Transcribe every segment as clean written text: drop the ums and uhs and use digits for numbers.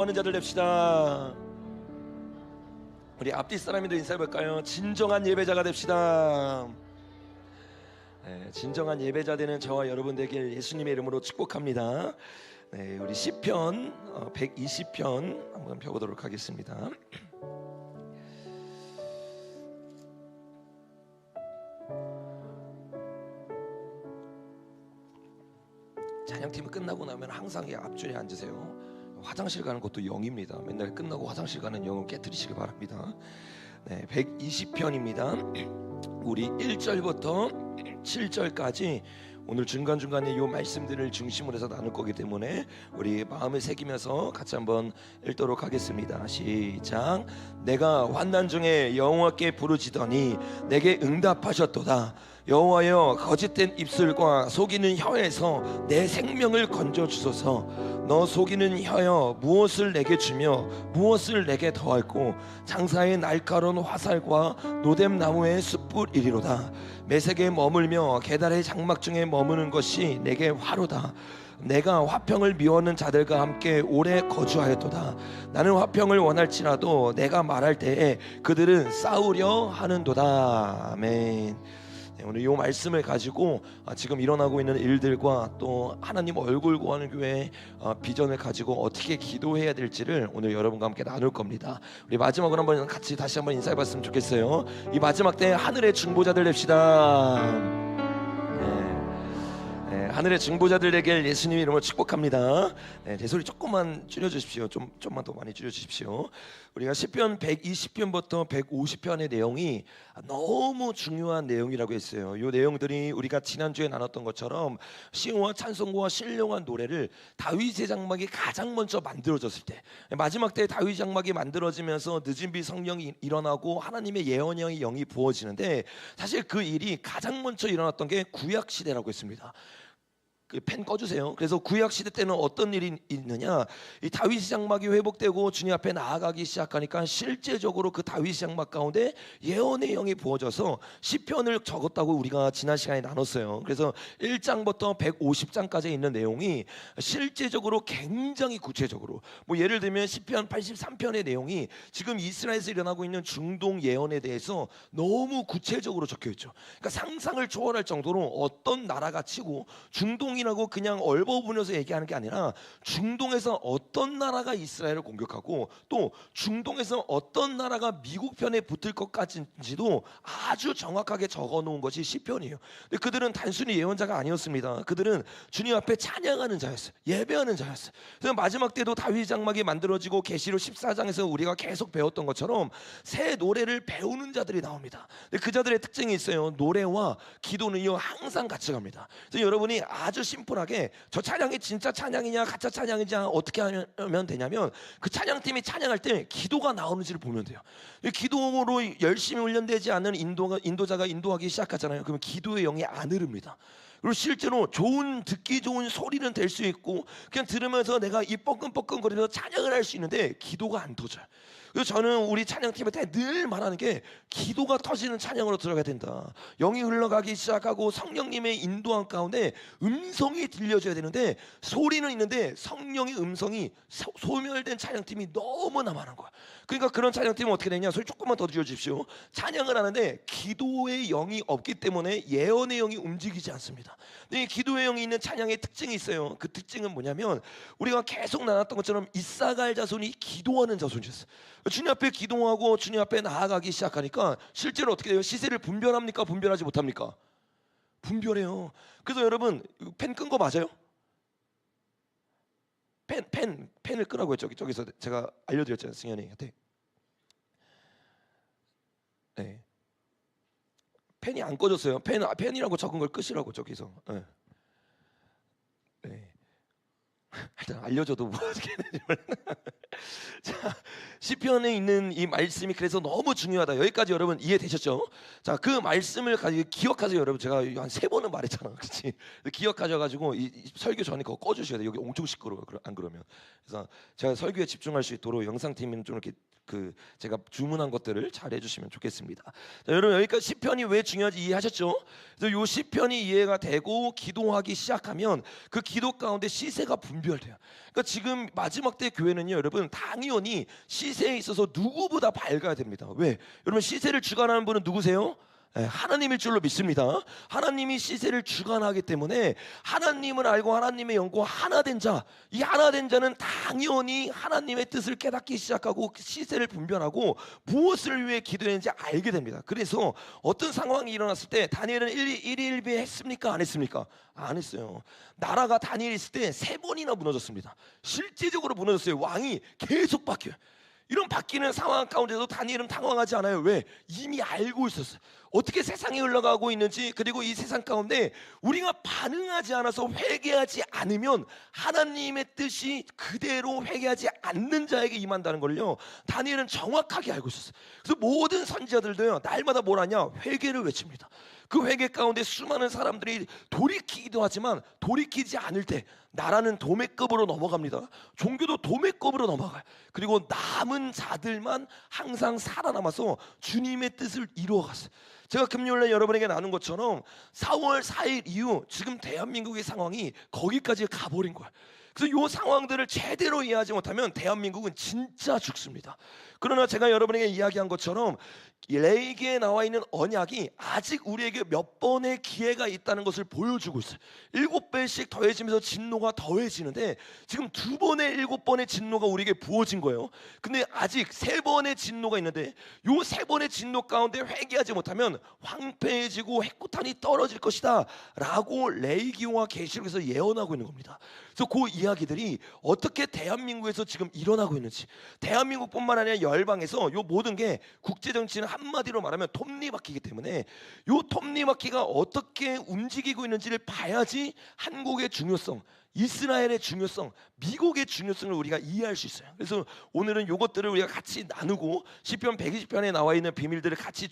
하는 자들 됩시다. 우리 앞뒤 사람들도 인사해볼까요? 진정한 예배자가 됩시다. 네, 진정한 예배자 되는 저와 여러분 되길 예수님의 이름으로 축복합니다. 네, 우리 시편 120편 한번 펴보도록 하겠습니다. 찬양팀이 끝나고 나면 항상 이 앞줄에 앉으세요. 화장실 가는 것도 영입니다. 맨날 끝나고 화장실 가는 영은 깨트리시기 바랍니다. 네, 120편입니다. 우리 1절부터 7절까지 오늘 중간중간에 이 말씀들을 중심으로 해서 나눌 거기 때문에 우리 마음을 새기면서 같이 한번 읽도록 하겠습니다. 시작. 내가 환난 중에 여호와께 부르짖더니 내게 응답하셨도다. 여호와여, 거짓된 입술과 속이는 혀에서 내 생명을 건져 주소서. 너 속이는 혀여, 무엇을 내게 주며 무엇을 내게 더할꼬. 장사의 날카로운 화살과 노뎀 나무의 숯불이리로다. 매색에 머물며 계달의 장막 중에 머무는 것이 내게 화로다. 내가 화평을 미워하는 자들과 함께 오래 거주하였도다. 나는 화평을 원할지라도 내가 말할 때에 그들은 싸우려 하는도다. 아멘. 오늘 이 말씀을 가지고 지금 일어나고 있는 일들과 또 하나님 얼굴 구하는 교회의 비전을 가지고 어떻게 기도해야 될지를 오늘 여러분과 함께 나눌 겁니다. 우리 마지막으로 한번 같이 다시 한번 인사해봤으면 좋겠어요. 이 마지막 때 하늘의 중보자들 됩시다. 하늘의 중보자들 되길 예수님 이름으로 축복합니다. 제 소리 조금만 줄여주십시오. 좀만 더 많이 줄여주십시오. 우리가 시편 120편부터 150편의 내용이 너무 중요한 내용이라고 했어요. 이 내용들이 우리가 지난주에 나눴던 것처럼 시와 찬송과 신령한 노래를 다윗의 장막이 가장 먼저 만들어졌을 때, 마지막 때 다윗 장막이 만들어지면서 늦은 비 성령이 일어나고 하나님의 예언의 영이 부어지는데, 사실 그 일이 가장 먼저 일어났던 게 구약 시대라고 했습니다. 그 펜 꺼주세요. 그래서 구약 시대 때는 어떤 일이 있느냐, 이 다윗 장막이 회복되고 주님 앞에 나아가기 시작하니까 실제적으로 그 다윗 장막 가운데 예언의 영이 부어져서 시편을 적었다고 우리가 지난 시간에 나눴어요. 그래서 1장부터 150장까지 있는 내용이 실제적으로 굉장히 구체적으로, 뭐 예를 들면 시편 83편의 내용이 지금 이스라엘에서 일어나고 있는 중동 예언에 대해서 너무 구체적으로 적혀 있죠. 그러니까 상상을 초월할 정도로 어떤 나라가 치고, 중동이 라고 그냥 얼버무려서 얘기하는 게 아니라 중동에서 어떤 나라가 이스라엘을 공격하고 또 중동에서 어떤 나라가 미국 편에 붙을 것까지도 아주 정확하게 적어놓은 것이 시편이에요. 근데 그들은 단순히 예언자가 아니었습니다. 그들은 주님 앞에 찬양하는 자였어요. 예배하는 자였어요. 그래서 마지막 때도 다윗 장막이 만들어지고 계시록 14장에서 우리가 계속 배웠던 것처럼 새 노래를 배우는 자들이 나옵니다. 근데 그 자들의 특징이 있어요. 노래와 기도는요 항상 같이 갑니다. 그래서 여러분이 아주 심플하게 저 찬양이 진짜 찬양이냐 가짜 찬양이냐 어떻게 하면 되냐면, 그 찬양팀이 찬양할 때 기도가 나오는지를 보면 돼요. 기도로 열심히 훈련되지 않은 인도자가 인도하기 시작하잖아요. 그러면 기도의 영이 안 흐릅니다. 그리고 실제로 듣기 좋은 소리는 될 수 있고 그냥 들으면서 내가 입 뻐끔뻐끔거리면서 찬양을 할 수 있는데 기도가 안 터져요. 그래서 저는 우리 찬양팀한테 늘 말하는 게, 기도가 터지는 찬양으로 들어가야 된다. 영이 흘러가기 시작하고 성령님의 인도함 가운데 음성이 들려줘야 되는데, 소리는 있는데 성령의 음성이 소멸된 찬양팀이 너무나 많은 거야. 그러니까 그런 찬양팀은 어떻게 되냐, 소리 조금만 더 줄여주십시오. 찬양을 하는데 기도의 영이 없기 때문에 예언의 영이 움직이지 않습니다. 근데 이 기도의 영이 있는 찬양의 특징이 있어요. 그 특징은 뭐냐면, 우리가 계속 나눴던 것처럼 이사갈 자손이 기도하는 자손이었어요. 주님 앞에 기도하고 주님 앞에 나아가기 시작하니까 실제로 어떻게 돼요? 시세를 분별합니까? 분별하지 못합니까? 분별해요. 그래서 여러분, 펜 끈 거 맞아요? 펜을 끄라고요. 저기서 제가 알려드렸잖아요, 승현이한테. 네. 펜이 안 꺼졌어요. 펜이라고 적은 걸 끄시라고 저기서. 네. 네. 일단 알려줘도 뭐 하겠는지 몰라. 자, 시편에 있는 이 말씀이 그래서 너무 중요하다. 여기까지 여러분 이해되셨죠? 자, 그 말씀을 가지고 기억하세요. 여러분, 제가 한 3번은 말했잖아, 그렇지? 기억하셔가지고 이 설교 전에 그거 꺼주셔야 돼. 여기 엄청 시끄러워요. 안 그러면. 그래서 제가 설교에 집중할 수 있도록 영상팀은 좀 이렇게 제가 주문한 것들을 잘 해주시면 좋겠습니다. 자, 여러분 여기까지 시편이 왜 중요한지 이해하셨죠? 그래서 요 시편이 이해가 되고 기도하기 시작하면 그 기도 가운데 시세가 분별돼요. 그러니까 지금 마지막 때 교회는요, 여러분 당연히 시세에 있어서 누구보다 밝아야 됩니다. 왜? 여러분 시세를 주관하는 분은 누구세요? 하나님일 줄로 믿습니다. 하나님이 시세를 주관하기 때문에 하나님을 알고 하나님의 영과 하나 된 자, 이 하나 된 자는 당연히 하나님의 뜻을 깨닫기 시작하고 시세를 분별하고 무엇을 위해 기도했는지 알게 됩니다. 그래서 어떤 상황이 일어났을 때 다니엘은 일일비 했습니까? 안 했습니까? 안 했어요. 나라가 다니엘 있을 때 3번이나 무너졌습니다. 실제적으로 무너졌어요. 왕이 계속 바뀌어요. 이런 바뀌는 상황 가운데도 다니엘은 당황하지 않아요. 왜? 이미 알고 있었어요. 어떻게 세상이 흘러가고 있는지, 그리고 이 세상 가운데 우리가 반응하지 않아서 회개하지 않으면 하나님의 뜻이 그대로 회개하지 않는 자에게 임한다는 걸요, 다니엘은 정확하게 알고 있었어요. 그래서 모든 선지자들도요, 날마다 뭘 하냐? 회개를 외칩니다. 그 회개 가운데 수많은 사람들이 돌이키기도 하지만 돌이키지 않을 때 나라는 도매급으로 넘어갑니다. 종교도 도매급으로 넘어가요. 그리고 남은 자들만 항상 살아남아서 주님의 뜻을 이루어갔어요. 제가 금요일에 여러분에게 나눈 것처럼 4월 4일 이후 지금 대한민국의 상황이 거기까지 가버린 거예요. 그래서 이 상황들을 제대로 이해하지 못하면 대한민국은 진짜 죽습니다. 그러나 제가 여러분에게 이야기한 것처럼 레위기에 나와 있는 언약이 아직 우리에게 몇 번의 기회가 있다는 것을 보여주고 있어요. 7배씩 더해지면서 진노가 더해지는데 지금 2번의 7번의 진노가 우리에게 부어진 거예요. 근데 아직 3번의 진노가 있는데 요 3번의 진노 가운데 회개하지 못하면 황폐해지고 핵구탄이 떨어질 것이다 라고 레위기와 계시록에서 예언하고 있는 겁니다. 그래서 그 이야기들이 어떻게 대한민국에서 지금 일어나고 있는지, 대한민국뿐만 아니라 열방에서 요 모든 게 국제정치는 한마디로 말하면 톱니바퀴이기 때문에 요 톱니바퀴가 어떻게 움직이고 있는지를 봐야지 한국의 중요성, 이스라엘의 중요성, 미국의 중요성을 우리가 이해할 수 있어요. 그래서 오늘은 이것들을 우리가 같이 나누고 시편 120편에 나와 있는 비밀들을 같이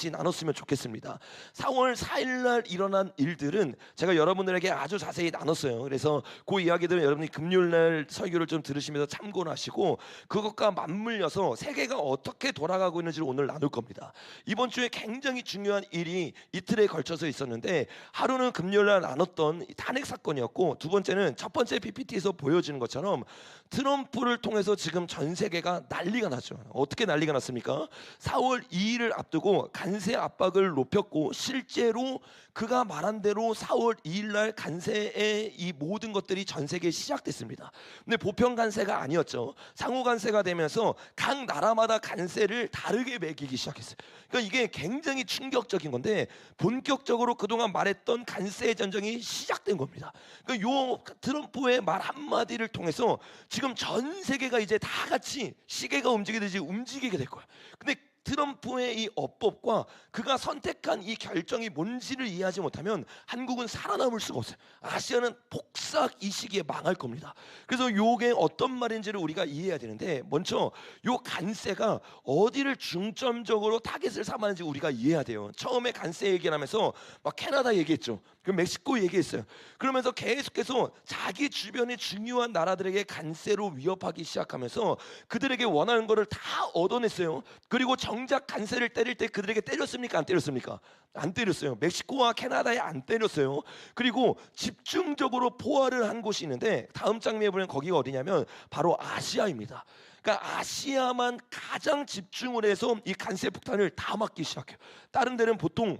나눴으면 좋겠습니다. 4월 4일 날 일어난 일들은 제가 여러분들에게 아주 자세히 나눴어요. 그래서 그 이야기들은 여러분이 금요일 날 설교를 좀 들으시면서 참고를 하시고 그것과 맞물려서 세계가 어떻게 돌아가고 있는지를 오늘 나눌 겁니다. 이번 주에 굉장히 중요한 일이 이틀에 걸쳐서 있었는데, 하루는 금요일 날 나눴던 탄핵 사건이었고, 두 번째는 첫 번째 PPT에서 보여지는 것처럼 트럼프를 통해서 지금 전 세계가 난리가 났죠. 어떻게 난리가 났습니까? 4월 2일을 앞두고 관세 압박을 높였고, 실제로 그가 말한 대로 4월 2일 날 관세의 이 모든 것들이 전 세계에 시작됐습니다. 근데 보편 관세가 아니었죠. 상호 관세가 되면서 각 나라마다 관세를 다르게 매기기 시작했어요. 그러니까 이게 굉장히 충격적인 건데, 본격적으로 그동안 말했던 관세 전쟁이 시작된 겁니다. 그러니까 요 트럼프의 말 한마디를 통해서 지금 전 세계가 이제 다 같이 시계가 움직이듯이 움직이게 될 거예요. 근데 트럼프의 이 어법과 그가 선택한 이 결정이 뭔지를 이해하지 못하면 한국은 살아남을 수가 없어요. 아시아는 폭삭 이 시기에 망할 겁니다. 그래서 요게 어떤 말인지를 우리가 이해해야 되는데, 먼저 요 관세가 어디를 중점적으로 타겟을 삼았는지 우리가 이해해야 돼요. 처음에 관세 얘기를 하면서 막 캐나다 얘기했죠. 그 멕시코 얘기했어요. 그러면서 계속해서 자기 주변의 중요한 나라들에게 관세로 위협하기 시작하면서 그들에게 원하는 거를 다 얻어냈어요. 그리고 정작 관세를 때릴 때 그들에게 때렸습니까? 안 때렸습니까? 안 때렸어요. 멕시코와 캐나다에 안 때렸어요. 그리고 집중적으로 포화를 한 곳이 있는데, 다음 장면에 보면 거기가 어디냐면 바로 아시아입니다. 그러니까 아시아만 가장 집중을 해서 이 관세 폭탄을 다 막기 시작해요. 다른 데는 보통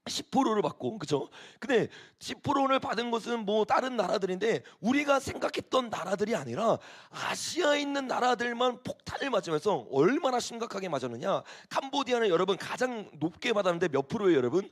10%를 받고, 그죠? 근데 10%를 받은 것은 뭐 다른 나라들인데 우리가 생각했던 나라들이 아니라 아시아에 있는 나라들만 폭탄을 맞으면서 얼마나 심각하게 맞았느냐. 캄보디아는 여러분 가장 높게 받았는데 몇 프로예요, 여러분?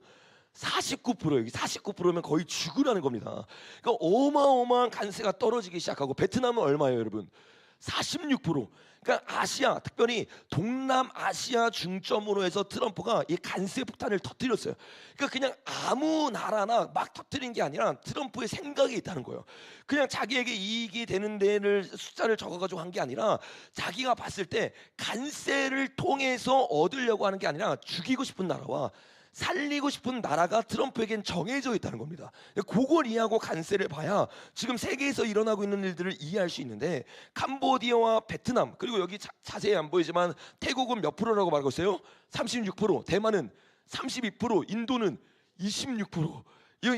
49%예요. 49%면 거의 죽으라는 겁니다. 그러니까 어마어마한 관세가 떨어지기 시작하고, 베트남은 얼마예요, 여러분? 46%. 그러니까 아시아, 특별히 동남아시아 중점으로 해서 트럼프가 이 관세 폭탄을 터뜨렸어요. 그러니까 그냥 아무 나라나 막 터뜨린 게 아니라 트럼프의 생각이 있다는 거예요. 그냥 자기에게 이익이 되는 데를 숫자를 적어가지고 한 게 아니라 자기가 봤을 때 관세를 통해서 얻으려고 하는 게 아니라 죽이고 싶은 나라와 살리고 싶은 나라가 트럼프에겐 정해져 있다는 겁니다. 그걸 이해하고 관세를 봐야 지금 세계에서 일어나고 있는 일들을 이해할 수 있는데, 캄보디아와 베트남, 그리고 여기 자세히 안 보이지만 태국은 몇 프로라고 말하고 있어요? 36%, 대만은 32%, 인도는 26%.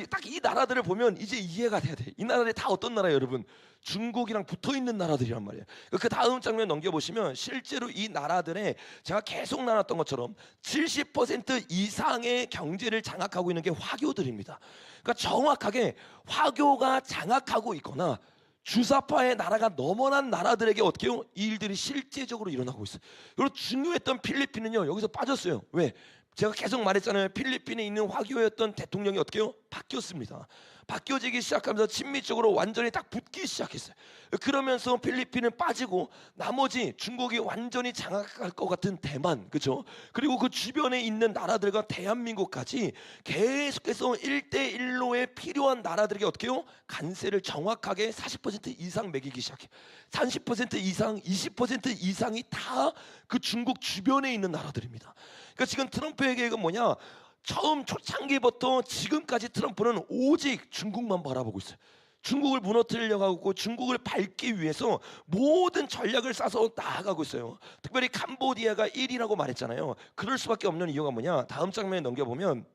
딱 이 나라들을 보면 이제 이해가 돼야 돼. 이 나라들이 다 어떤 나라예요, 여러분? 중국이랑 붙어 있는 나라들이란 말이에요. 그 다음 장면 넘겨보시면 실제로 이 나라들의, 제가 계속 나눴던 것처럼 70% 이상의 경제를 장악하고 있는 게 화교들입니다. 그러니까 정확하게 화교가 장악하고 있거나 주사파의 나라가 넘어난 나라들에게 어떻게 해요? 이 일들이 실제적으로 일어나고 있어요. 그리고 중요했던 필리핀은요, 여기서 빠졌어요. 왜? 제가 계속 말했잖아요. 필리핀에 있는 화교였던 대통령이 어떻게 해요? 바뀌었습니다. 바뀌어지기 시작하면서 친미적으로 완전히 딱 붙기 시작했어요. 그러면서 필리핀은 빠지고 나머지 중국이 완전히 장악할 것 같은 대만, 그렇죠? 그리고 그 주변에 있는 나라들과 대한민국까지 계속해서 1대1로에 필요한 나라들에게 어떻게 해요? 관세를 정확하게 40% 이상 매기기 시작해요. 30% 이상, 20% 이상이 다 그 중국 주변에 있는 나라들입니다. 그러니까 지금 트럼프의 계획은 뭐냐? 처음 초창기부터 지금까지 트럼프는 오직 중국만 바라보고 있어요. 중국을 무너뜨리려고 하고 중국을 밟기 위해서 모든 전략을 싸서 나아가고 있어요. 특별히 캄보디아가 1위라고 말했잖아요. 그럴 수밖에 없는 이유가 뭐냐? 다음 장면에 넘겨보면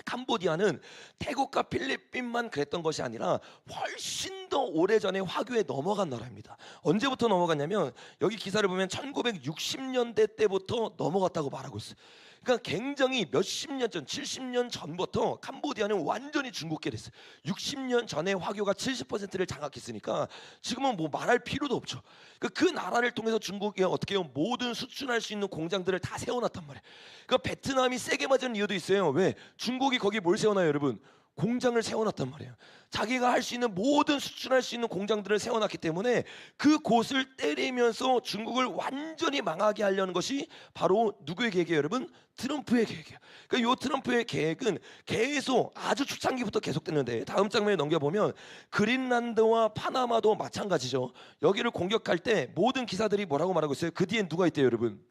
캄보디아는 태국과 필리핀만 그랬던 것이 아니라 훨씬 더 오래전에 화교에 넘어간 나라입니다. 언제부터 넘어갔냐면 여기 기사를 보면 1960년대 때부터 넘어갔다고 말하고 있어요. 그러니까 굉장히 몇십 년 전, 70년 전부터 캄보디아는 완전히 중국계 됐어요. 60년 전에 화교가 70%를 장악했으니까 지금은 뭐 말할 필요도 없죠. 그 나라를 통해서 중국에 어떻게 해요? 모든 수출할 수 있는 공장들을 다 세워놨단 말이에요. 그러니까 베트남이 세게 맞은 이유도 있어요. 왜? 중국이 거기 뭘 세워놔요, 여러분? 공장을 세워놨단 말이에요. 자기가 할 수 있는 모든 수출할 수 있는 공장들을 세워놨기 때문에 그 곳을 때리면서 중국을 완전히 망하게 하려는 것이 바로 누구의 계획이에요, 여러분? 트럼프의 계획이에요. 그러니까 이 트럼프의 계획은 계속 아주 초창기부터 계속됐는데, 다음 장면에 넘겨보면 그린란드와 파나마도 마찬가지죠. 여기를 공격할 때 모든 기사들이 뭐라고 말하고 있어요? 그 뒤엔 누가 있대요, 여러분?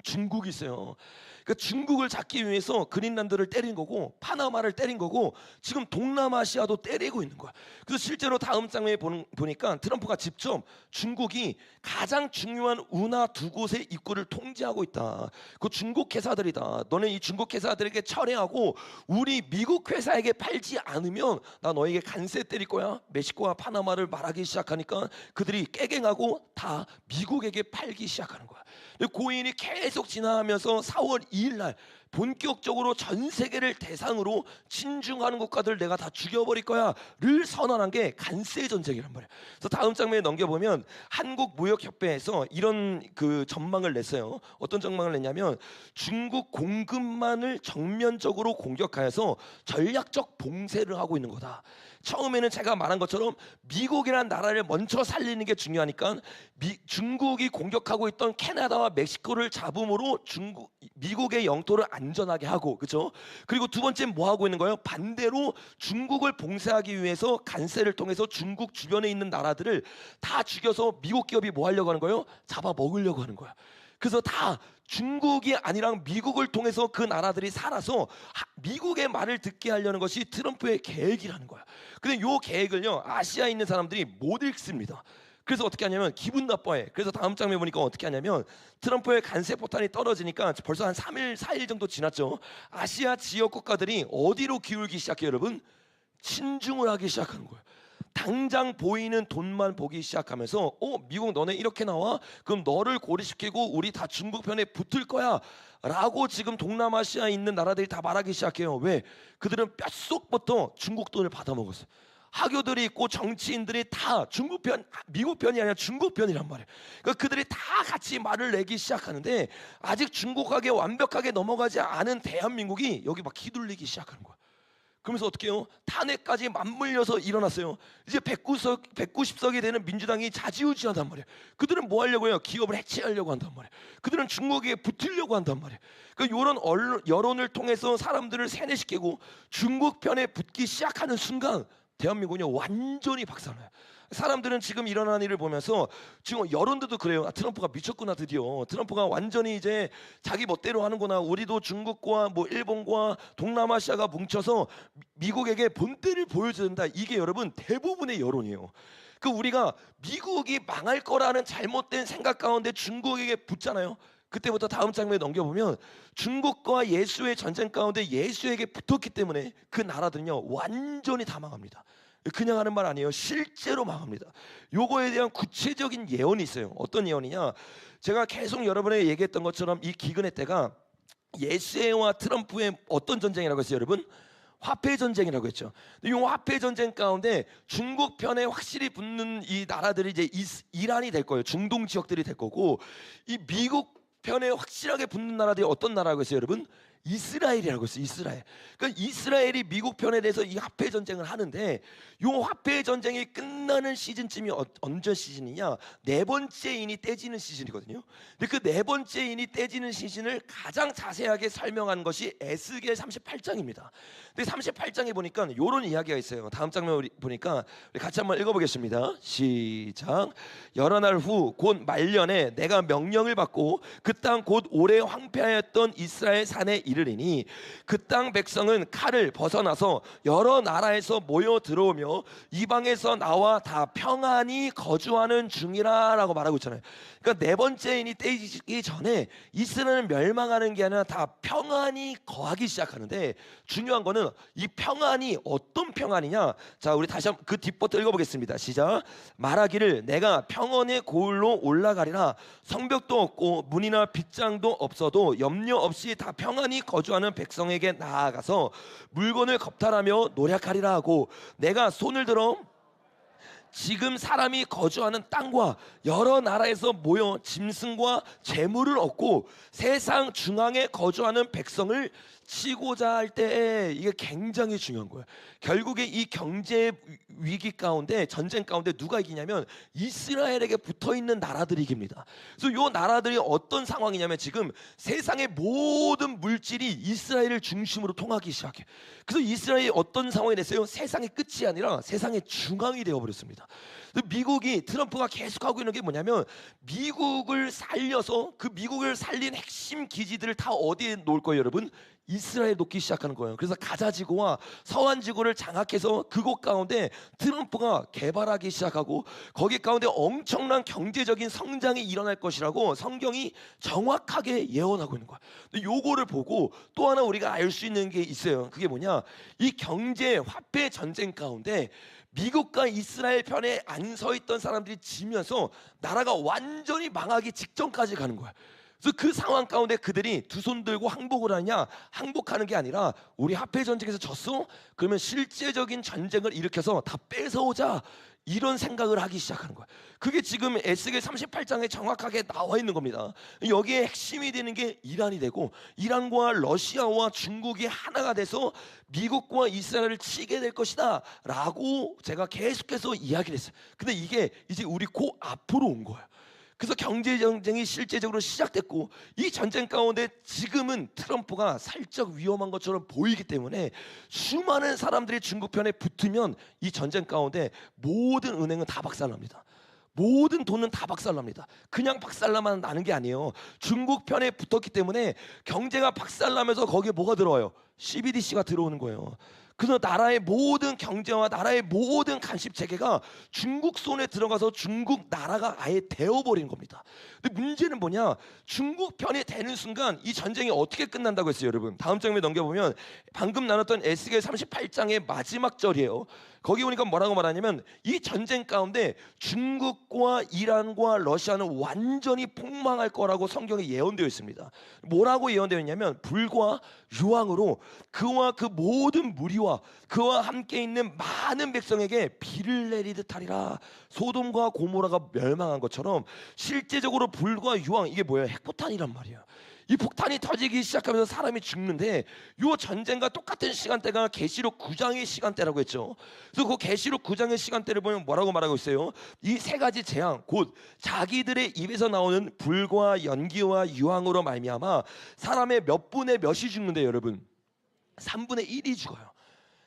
중국이 있어요. 그 중국을 잡기 위해서 그린란드를 때린 거고 파나마를 때린 거고 지금 동남아시아도 때리고 있는 거야. 그래서 실제로 다음 장면에 보니까 트럼프가 직접 중국이 가장 중요한 운하 두 곳의 입구를 통제하고 있다. 그 중국 회사들이다. 너네 이 중국 회사들에게 철회하고 우리 미국 회사에게 팔지 않으면 나 너에게 관세 때릴 거야. 멕시코와 파나마를 말하기 시작하니까 그들이 깨갱하고 다 미국에게 팔기 시작하는 거야. 고인이 계속 지나면서 4월 2일 날 본격적으로 전 세계를 대상으로 친중하는 국가들 내가 다 죽여버릴 거야를 선언한 게 관세 전쟁이란 말이에요. 그래서 다음 장면에 넘겨보면 한국무역협회에서 이런 그 전망을 냈어요. 어떤 전망을 냈냐면 중국 공급망을 정면적으로 공격하여서 전략적 봉쇄를 하고 있는 거다. 처음에는 제가 말한 것처럼 미국이라는 나라를 먼저 살리는 게 중요하니까 중국이 공격하고 있던 캐나다와 멕시코를 잡음으로 미국의 영토를 안전하게 하고, 그렇죠? 그리고 두 번째 뭐 하고 있는 거예요? 반대로 중국을 봉쇄하기 위해서 관세를 통해서 중국 주변에 있는 나라들을 다 죽여서 미국 기업이 뭐 하려고 하는 거예요? 잡아 먹으려고 하는 거야. 그래서 다 중국이 아니라 미국을 통해서 그 나라들이 살아서 미국의 말을 듣게 하려는 것이 트럼프의 계획이라는 거야. 근데 이 계획을요, 아시아에 있는 사람들이 못 읽습니다. 그래서 어떻게 하냐면 기분 나빠해. 그래서 다음 장면 보니까 어떻게 하냐면 트럼프의 관세 포탄이 떨어지니까 벌써 한 3일, 4일 정도 지났죠. 아시아 지역 국가들이 어디로 기울기 시작해요, 여러분? 친중을 하기 시작하는 거예요. 당장 보이는 돈만 보기 시작하면서 미국 너네 이렇게 나와? 그럼 너를 고립시키고 우리 다 중국 편에 붙을 거야 라고 지금 동남아시아에 있는 나라들이 다 말하기 시작해요. 왜? 그들은 뼛속부터 중국 돈을 받아먹었어요. 학교들이 있고 정치인들이 다 중국 편, 미국 편이 아니라 중국 편이란 말이에요. 그러니까 그들이 다 같이 말을 내기 시작하는데 아직 중국하게 완벽하게 넘어가지 않은 대한민국이 여기 막 휘둘리기 시작하는 거야. 그러면서 어떻게 해요? 탄핵까지 맞물려서 일어났어요. 이제 190석이 되는 민주당이 좌지우지한단 말이에요. 그들은 뭐 하려고 해요? 기업을 해체하려고 한단 말이에요. 그들은 중국에 붙으려고 한단 말이에요. 그러니까 이런 여론을 통해서 사람들을 세뇌시키고 중국 편에 붙기 시작하는 순간 대한민국이 완전히 박살나요. 사람들은 지금 일어나는 일을 보면서 지금 여론들도 그래요. 트럼프가 미쳤구나. 드디어 트럼프가 완전히 이제 자기 멋대로 하는구나. 우리도 중국과 뭐 일본과 동남아시아가 뭉쳐서 미국에게 본때를 보여줘야 된다. 이게 여러분 대부분의 여론이에요. 그 우리가 미국이 망할 거라는 잘못된 생각 가운데 중국에게 붙잖아요. 그때부터 다음 장면에 넘겨보면 중국과 예수의 전쟁 가운데 예수에게 붙었기 때문에 그 나라들은요 완전히 다 망합니다. 그냥 하는 말 아니에요. 실제로 망합니다. 요거에 대한 구체적인 예언이 있어요. 어떤 예언이냐? 제가 계속 여러분에게 얘기했던 것처럼 이 기근의 때가 예수와 트럼프의 어떤 전쟁이라고 했어요, 여러분? 화폐 전쟁이라고 했죠. 이 화폐 전쟁 가운데 중국 편에 확실히 붙는 이 나라들이 이제 이란이 될 거예요. 중동 지역들이 될 거고, 이 미국 편에 확실하게 붙는 나라들이 어떤 나라라고 했어요, 여러분? 이스라엘이라고 했어요. 이스라엘. 그러니까 이스라엘이 미국 편에 대해서 이 화폐 전쟁을 하는데, 요 화폐 전쟁이 끝나는 시즌쯤이 언제 시즌이냐? 네 번째 인이 떼지는 시즌이거든요. 근데 그 네 번째 인이 떼지는 시즌을 가장 자세하게 설명한 것이 에스겔 38장입니다. 근데 38장에 보니까 요런 이야기가 있어요. 다음 장면 보니까 우리 같이 한번 읽어보겠습니다. 시작. 여러 날 후 곧 말년에 내가 명령을 받고 그 땅 곧 오래 황폐하였던 이스라엘 산에 이르리니 그 땅 백성은 칼을 벗어나서 여러 나라에서 모여 들어오며 이방에서 나와 다 평안히 거주하는 중이라라고 말하고 있잖아요. 그러니까 네 번째 인이 떼지기 전에 이스라엘은 멸망하는 게 아니라 다 평안히 거하기 시작하는데, 중요한 거는 이 평안이 어떤 평안이냐? 자, 우리 다시 한번 그 뒷부터 읽어보겠습니다. 시작. 말하기를 내가 평안의 고을로 올라가리라. 성벽도 없고 문이나 빗장도 없어도 염려 없이 다 평안히 거주하는 백성에게 나아가서 물건을 겁탈하며 노력하리라 하고, 내가 손을 들어 지금 사람이 거주하는 땅과 여러 나라에서 모여 짐승과 재물을 얻고 세상 중앙에 거주하는 백성을 치고자 할 때, 이게 굉장히 중요한 거예요. 결국에 이 경제 위기 가운데, 전쟁 가운데 누가 이기냐면 이스라엘에게 붙어있는 나라들이 이깁니다. 그래서 이 나라들이 어떤 상황이냐면 지금 세상의 모든 물질이 이스라엘을 중심으로 통하기 시작해. 그래서 이스라엘이 어떤 상황이 됐어요? 세상의 끝이 아니라 세상의 중앙이 되어버렸습니다. 미국이, 트럼프가 계속하고 있는 게 뭐냐면 미국을 살려서 그 미국을 살린 핵심 기지들을 다 어디에 놓을 거예요, 여러분? 이스라엘에 놓기 시작하는 거예요. 그래서 가자지구와 서한지구를 장악해서 그곳 가운데 트럼프가 개발하기 시작하고, 거기 가운데 엄청난 경제적인 성장이 일어날 것이라고 성경이 정확하게 예언하고 있는 거야. 근데 요거를 보고 또 하나 우리가 알 수 있는 게 있어요. 그게 뭐냐? 이 경제 화폐 전쟁 가운데 미국과 이스라엘 편에 안 서 있던 사람들이 지면서 나라가 완전히 망하기 직전까지 가는 거야. 그래서 그 상황 가운데 그들이 두 손 들고 항복을 하냐? 항복하는 게 아니라 우리 화폐 전쟁에서 졌어? 그러면 실제적인 전쟁을 일으켜서 다 뺏어오자, 이런 생각을 하기 시작하는 거야. 그게 지금 에스겔 38장에 정확하게 나와 있는 겁니다. 여기에 핵심이 되는 게 이란이 되고, 이란과 러시아와 중국이 하나가 돼서 미국과 이스라엘을 치게 될 것이다 라고 제가 계속해서 이야기를 했어요. 근데 이게 이제 우리 그 앞으로 온 거예요. 그래서 경제 전쟁이 실제적으로 시작됐고, 이 전쟁 가운데 지금은 트럼프가 살짝 위험한 것처럼 보이기 때문에 수많은 사람들이 중국 편에 붙으면 이 전쟁 가운데 모든 은행은 다 박살납니다. 모든 돈은 다 박살납니다. 그냥 박살나만 나는 게 아니에요. 중국 편에 붙었기 때문에 경제가 박살나면서 거기에 뭐가 들어와요? CBDC가 들어오는 거예요. 그래서 나라의 모든 경제와 나라의 모든 간섭 체계가 중국 손에 들어가서 중국 나라가 아예 되어버린 겁니다. 근데 문제는 뭐냐? 중국 편이 되는 순간 이 전쟁이 어떻게 끝난다고 했어요, 여러분? 다음 장면 넘겨보면 방금 나눴던 에스겔 38장의 마지막 절이에요. 거기 보니까 뭐라고 말하냐면 이 전쟁 가운데 중국과 이란과 러시아는 완전히 폭망할 거라고 성경에 예언되어 있습니다. 뭐라고 예언되어 있냐면 불과 유황으로 그와 그 모든 무리와 그와 함께 있는 많은 백성에게 비를 내리듯 하리라. 소돔과 고모라가 멸망한 것처럼 실제적으로 불과 유황, 이게 뭐예요? 핵폭탄이란 말이에요. 이 폭탄이 터지기 시작하면서 사람이 죽는데, 이 전쟁과 똑같은 시간대가 계시록 9장의 시간대라고 했죠. 그래서 그 계시록 9장의 시간대를 보면 뭐라고 말하고 있어요? 이 세 가지 재앙, 곧 자기들의 입에서 나오는 불과 연기와 유황으로 말미암아 사람의 몇 분의 몇이 죽는데, 여러분 3분의 1이 죽어요.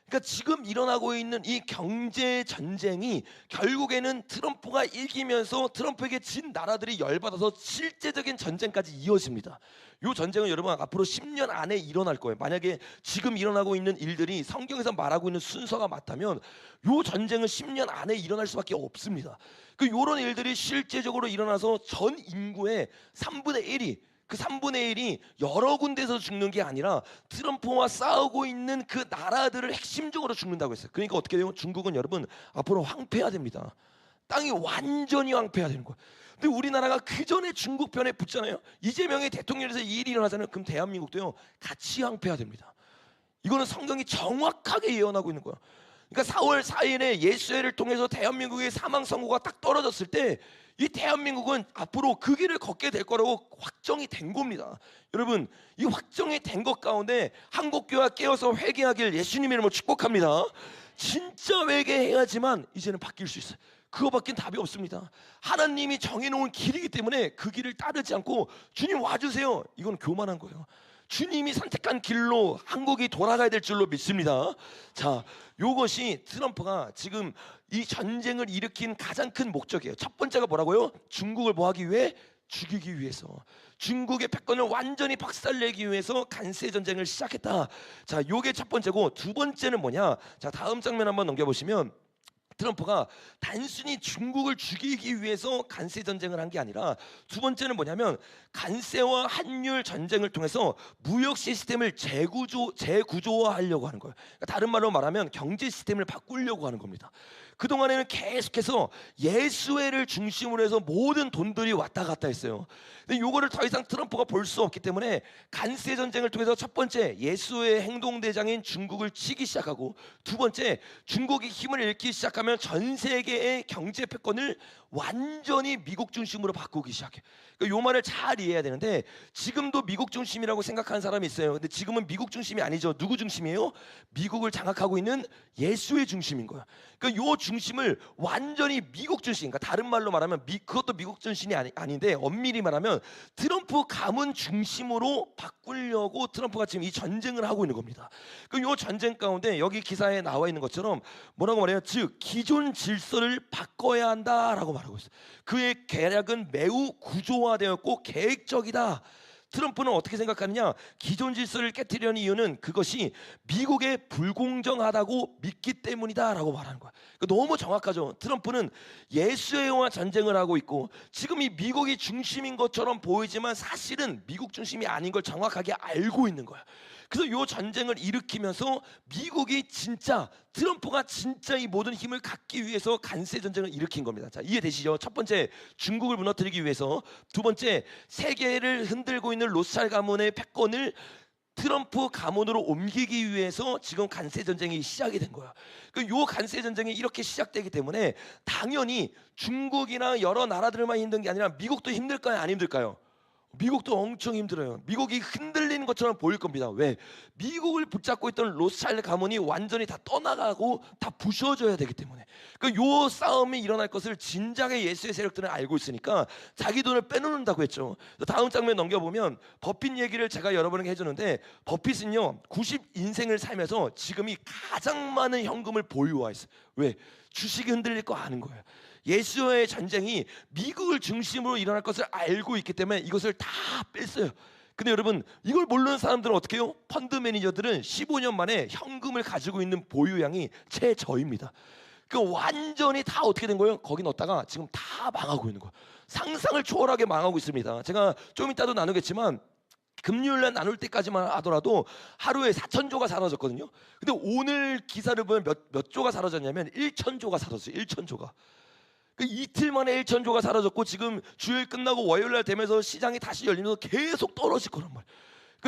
그러니까 지금 일어나고 있는 이 경제 전쟁이 결국에는 트럼프가 이기면서 트럼프에게 진 나라들이 열받아서 실제적인 전쟁까지 이어집니다. 이 전쟁은 여러분 앞으로 10년 안에 일어날 거예요. 만약에 지금 일어나고 있는 일들이 성경에서 말하고 있는 순서가 맞다면 이 전쟁은 10년 안에 일어날 수밖에 없습니다. 이런 일들이 실제적으로 일어나서 전 인구의 3분의 1이 그 3분의 1이 여러 군데서 죽는 게 아니라 트럼프와 싸우고 있는 그 나라들을 핵심적으로 죽는다고 했어요. 그러니까 어떻게 돼요? 중국은 여러분 앞으로 황폐해야 됩니다. 땅이 완전히 황폐해야 되는 거예요. 근데 우리나라가 그 전에 중국 편에 붙잖아요. 이재명이 대통령에서 이 일이 일어나잖아요. 그럼 대한민국도요 같이 황폐해야 됩니다. 이거는 성경이 정확하게 예언하고 있는 거예요. 그러니까 4월 4일에 예수회를 통해서 대한민국의 사망 선고가 딱 떨어졌을 때 이 대한민국은 앞으로 그 길을 걷게 될 거라고 확정이 된 겁니다. 여러분, 이 확정이 된 것 가운데 한국교회가 깨어서 회개하길 예수님 이름으로 축복합니다. 진짜 회개해야지만 이제는 바뀔 수 있어요. 그거밖엔 답이 없습니다. 하나님이 정해놓은 길이기 때문에 그 길을 따르지 않고 주님 와주세요, 이건 교만한 거예요. 주님이 선택한 길로 한국이 돌아가야 될 줄로 믿습니다. 자, 요것이 트럼프가 지금 이 전쟁을 일으킨 가장 큰 목적이에요. 첫 번째가 뭐라고요? 중국을 뭐 하기 위해? 죽이기 위해서. 중국의 패권을 완전히 박살내기 위해서 간세 전쟁을 시작했다. 자, 요게 첫 번째고, 두 번째는 뭐냐? 자, 다음 장면 한번 넘겨보시면 트럼프가 단순히 중국을 죽이기 위해서 간세 전쟁을 한 게 아니라 두 번째는 뭐냐면 간세와 환율 전쟁을 통해서 무역 시스템을 재구조화하려고 하는 거예요. 그러니까 다른 말로 말하면 경제 시스템을 바꾸려고 하는 겁니다. 그동안에는 계속해서 예수회를 중심으로 해서 모든 돈들이 왔다 갔다 했어요. 근데 요거를 더 이상 트럼프가 볼 수 없기 때문에 간세 전쟁을 통해서 첫 번째 예수의 행동대장인 중국을 치기 시작하고, 두 번째 중국이 힘을 잃기 시작하면 전 세계의 경제 패권을 완전히 미국 중심으로 바꾸기 시작해. 그러니까 요 말을 잘 이해해야 되는데, 지금도 미국 중심이라고 생각하는 사람이 있어요. 근데 지금은 미국 중심이 아니죠. 누구 중심이에요? 미국을 장악하고 있는 예수의 중심인 거야. 그러니까 요 중심을 완전히 미국 중심, 그러니까 다른 말로 말하면 그것도 미국 중심이 아닌데 엄밀히 말하면 트럼프 가문 중심으로 바꾸려고 트럼프가 지금 이 전쟁을 하고 있는 겁니다. 요 전쟁 가운데 여기 기사에 나와 있는 것처럼 뭐라고 말해요? 즉 기존 질서를 바꿔야 한다라고 말하고 있어요. 그의 계략은 매우 구조화되었고 계획적이다. 트럼프는 어떻게 생각하느냐? 기존 질서를 깨뜨리려는 이유는 그것이 미국에 불공정하다고 믿기 때문이다라고 말하는 거야. 그러니까 너무 정확하죠. 트럼프는 예수회와 전쟁을 하고 있고 지금 이 미국이 중심인 것처럼 보이지만 사실은 미국 중심이 아닌 걸 정확하게 알고 있는 거야. 그래서 이 전쟁을 일으키면서 미국이 진짜, 트럼프가 진짜 이 모든 힘을 갖기 위해서 간세 전쟁을 일으킨 겁니다. 자, 이해되시죠? 첫 번째 중국을 무너뜨리기 위해서, 두 번째 세계를 흔들고 있는 로스차일드 가문의 패권을 트럼프 가문으로 옮기기 위해서 지금 간세 전쟁이 시작이 된 거야. 요 간세 전쟁이 이렇게 시작되기 때문에 당연히 중국이나 여러 나라들만 힘든 게 아니라 미국도 힘들까요? 안 힘들까요? 미국도 엄청 힘들어요. 미국이 흔들리는 것처럼 보일 겁니다. 왜? 미국을 붙잡고 있던 로스차일드 가문이 완전히 다 떠나가고 다 부셔져야 되기 때문에. 요 싸움이 일어날 것을 진작에 예수의 세력들은 알고 있으니까 자기 돈을 빼놓는다고 했죠. 다음 장면 넘겨보면 버핏 얘기를 제가 여러분에게 해주는데, 버핏은요 90인생을 살면서 지금이 가장 많은 현금을 보유하고 있어요. 왜? 주식이 흔들릴 거 아는 거예요. 예수와의 전쟁이 미국을 중심으로 일어날 것을 알고 있기 때문에 이것을 다 뺐어요. 근데 여러분, 이걸 모르는 사람들은 어떻게 해요? 펀드 매니저들은 15년 만에 현금을 가지고 있는 보유량이 최저입니다. 완전히 다 어떻게 된 거예요? 거기 넣었다가 지금 다 망하고 있는 거예요. 상상을 초월하게 망하고 있습니다. 제가 좀 이따도 나누겠지만 금요일날 나눌 때까지만 하더라도 하루에 4,000조가 사라졌거든요. 근데 오늘 기사를 보면 몇 조가 사라졌냐면 1,000조가 사라졌어요. 1,000조가. 이틀 만에 1,000조가 사라졌고, 지금 주일 끝나고 월요일날 되면서 시장이 다시 열리면서 계속 떨어질 거란 말이에요.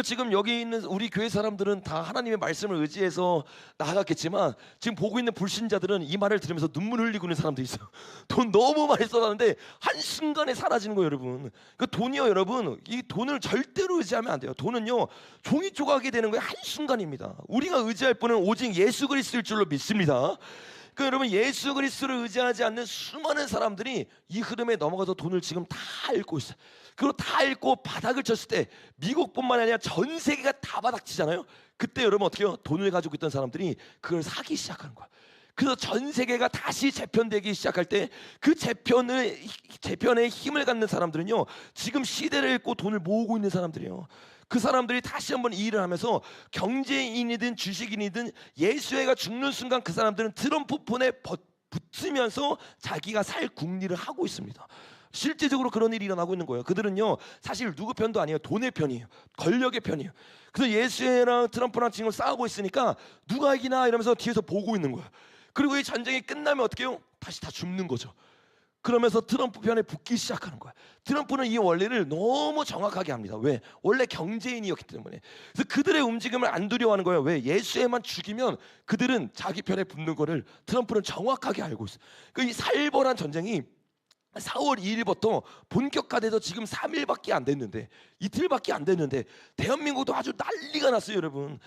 지금 여기 있는 우리 교회 사람들은 다 하나님의 말씀을 의지해서 나아갔겠지만 지금 보고 있는 불신자들은 이 말을 들으면서 눈물 흘리고 있는 사람도 있어요. 돈 너무 많이 써놨는데 한순간에 사라지는 거예요, 여러분. 돈이요, 여러분, 이 돈을 절대로 의지하면 안 돼요. 돈은요 종이 조각이 되는 거예요. 한순간입니다. 우리가 의지할 분은 오직 예수 그리스도일 줄로 믿습니다. 그 여러분 예수 그리스도를 의지하지 않는 수많은 사람들이 이 흐름에 넘어가서 돈을 지금 다 잃고 있어요. 그리고 다 잃고 바닥을 쳤을 때 미국뿐만 아니라 전 세계가 다 바닥치잖아요. 그때 여러분 어떻게 해요? 돈을 가지고 있던 사람들이 그걸 사기 시작하는 거야. 그래서 전 세계가 다시 재편되기 시작할 때 그 재편에 힘을 갖는 사람들은요, 지금 시대를 읽고 돈을 모으고 있는 사람들이에요. 그 사람들이 다시 한번 이 일을 하면서 경제인이든 주식인이든 예수회가 죽는 순간 그 사람들은 트럼프 폰에 붙으면서 자기가 살 궁리를 하고 있습니다. 실제적으로 그런 일이 일어나고 있는 거예요. 그들은요 사실 누구 편도 아니에요. 돈의 편이에요. 권력의 편이에요. 그래서 예수회랑 트럼프랑 지금 싸우고 있으니까 누가 이기나 이러면서 뒤에서 보고 있는 거예요. 그리고 이 전쟁이 끝나면 어떻게 해요? 다시 다 죽는 거죠. 그러면서 트럼프 편에 붙기 시작하는 거야. 트럼프는 이 원리를 너무 정확하게 합니다. 왜? 원래 경제인이었기 때문에. 그래서 그들의 움직임을 안 두려워하는 거예요. 왜? 예수에만 죽이면 그들은 자기 편에 붙는 거를 트럼프는 정확하게 알고 있어요. 이 살벌한 전쟁이 4월 2일부터 본격화돼서 지금 3일밖에 안 됐는데, 이틀밖에 안 됐는데 대한민국도 아주 난리가 났어요, 여러분.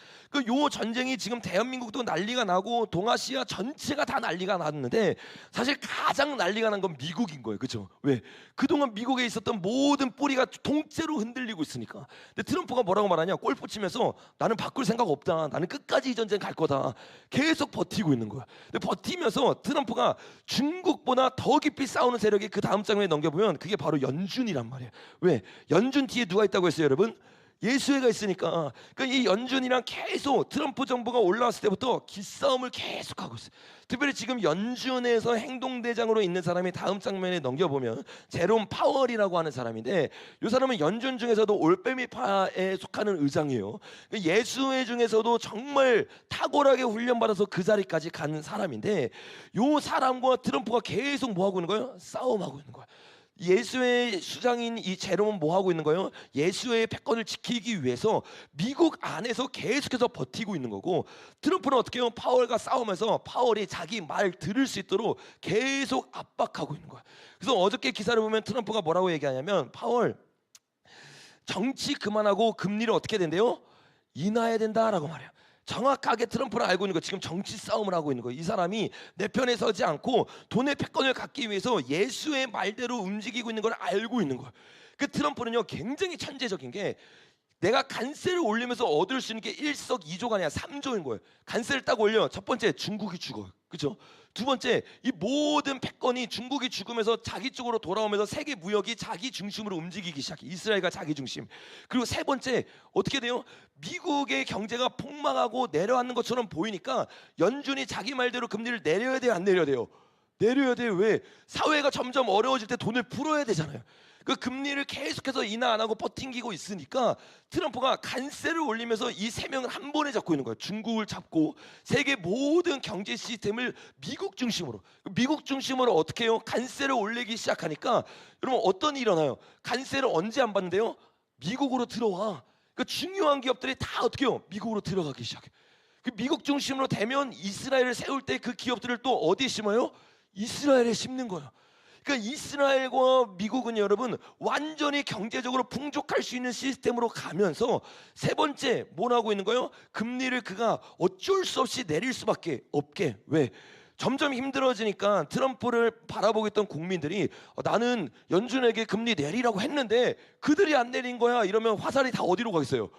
요 전쟁이 지금 대한민국도 난리가 나고 동아시아 전체가 다 난리가 났는데 사실 가장 난리가 난 건 미국인 거예요, 그렇죠? 왜? 그동안 미국에 있었던 모든 뿌리가 통째로 흔들리고 있으니까. 근데 트럼프가 뭐라고 말하냐? 골프 치면서 나는 바꿀 생각 없다. 나는 끝까지 이 전쟁 갈 거다. 계속 버티고 있는 거야. 근데 버티면서 트럼프가 중국보다 더 깊이 싸우는 세력이 그 다음 장면에 넘겨보면 그게 바로 연준이란 말이에요. 왜? 연준 뒤에 누가 있다고 했어요, 여러분? 예수회가 있으니까. 그러니까 이 연준이랑 계속 트럼프 정부가 올라왔을 때부터 기싸움을 계속하고 있어요. 특별히 지금 연준에서 행동대장으로 있는 사람이 다음 장면에 넘겨보면 제롬 파월이라고 하는 사람인데, 이 사람은 연준 중에서도 올빼미파에 속하는 의장이에요. 예수회 중에서도 정말 탁월하게 훈련받아서 그 자리까지 간 사람인데, 이 사람과 트럼프가 계속 뭐 하고 있는 거예요? 싸움하고 있는 거예요. 예수의 수장인 이 제롬은 뭐 하고 있는 거예요? 예수의 패권을 지키기 위해서 미국 안에서 계속해서 버티고 있는 거고, 트럼프는 어떻게 해요? 파월과 싸우면서 파월이 자기 말 들을 수 있도록 계속 압박하고 있는 거야. 그래서 어저께 기사를 보면 트럼프가 뭐라고 얘기하냐면, 파월 정치 그만하고 금리를 어떻게 된대요? 인하해야 된다라고 말해요. 정확하게 트럼프는 알고 있는 거, 지금 정치 싸움을 하고 있는 거예요. 이 사람이 내 편에 서지 않고 돈의 패권을 갖기 위해서 예수의 말대로 움직이고 있는 걸 알고 있는 거예요. 그 트럼프는요 굉장히 천재적인 게, 내가 관세를 올리면서 얻을 수 있는 게 일석이조가 아니라 3조인 거예요. 관세를 딱 올려. 첫 번째 중국이 죽어요. 그렇죠? 두 번째, 이 모든 패권이 중국이 죽으면서 자기 쪽으로 돌아오면서 세계 무역이 자기 중심으로 움직이기 시작해. 이스라엘과 자기 중심. 그리고 세 번째, 어떻게 돼요? 미국의 경제가 폭망하고 내려앉는 것처럼 보이니까 연준이 자기 말대로 금리를 내려야 돼요, 안 내려야 돼요? 내려야 돼요. 왜? 사회가 점점 어려워질 때 돈을 풀어야 되잖아요. 그 금리를 계속해서 인하 안 하고 버팅기고 있으니까 트럼프가 관세를 올리면서 이 세 명을 한 번에 잡고 있는 거예요. 중국을 잡고 세계 모든 경제 시스템을 미국 중심으로 어떻게 해요? 관세를 올리기 시작하니까 여러분 어떤 일이 일어나요? 관세를 언제 안 받는데요? 미국으로 들어와. 그 중요한 기업들이 다 어떻게 해요? 미국으로 들어가기 시작해. 그 미국 중심으로 되면 이스라엘을 세울 때 그 기업들을 또 어디에 심어요? 이스라엘에 심는 거예요. 그러니까 이스라엘과 미국은 여러분 완전히 경제적으로 풍족할 수 있는 시스템으로 가면서, 세 번째 뭘 하고 있는 거예요? 금리를 그가 어쩔 수 없이 내릴 수밖에 없게. 왜? 점점 힘들어지니까 트럼프를 바라보고 있던 국민들이 나는 연준에게 금리 내리라고 했는데 그들이 안 내린 거야 이러면 화살이 다 어디로 가겠어요?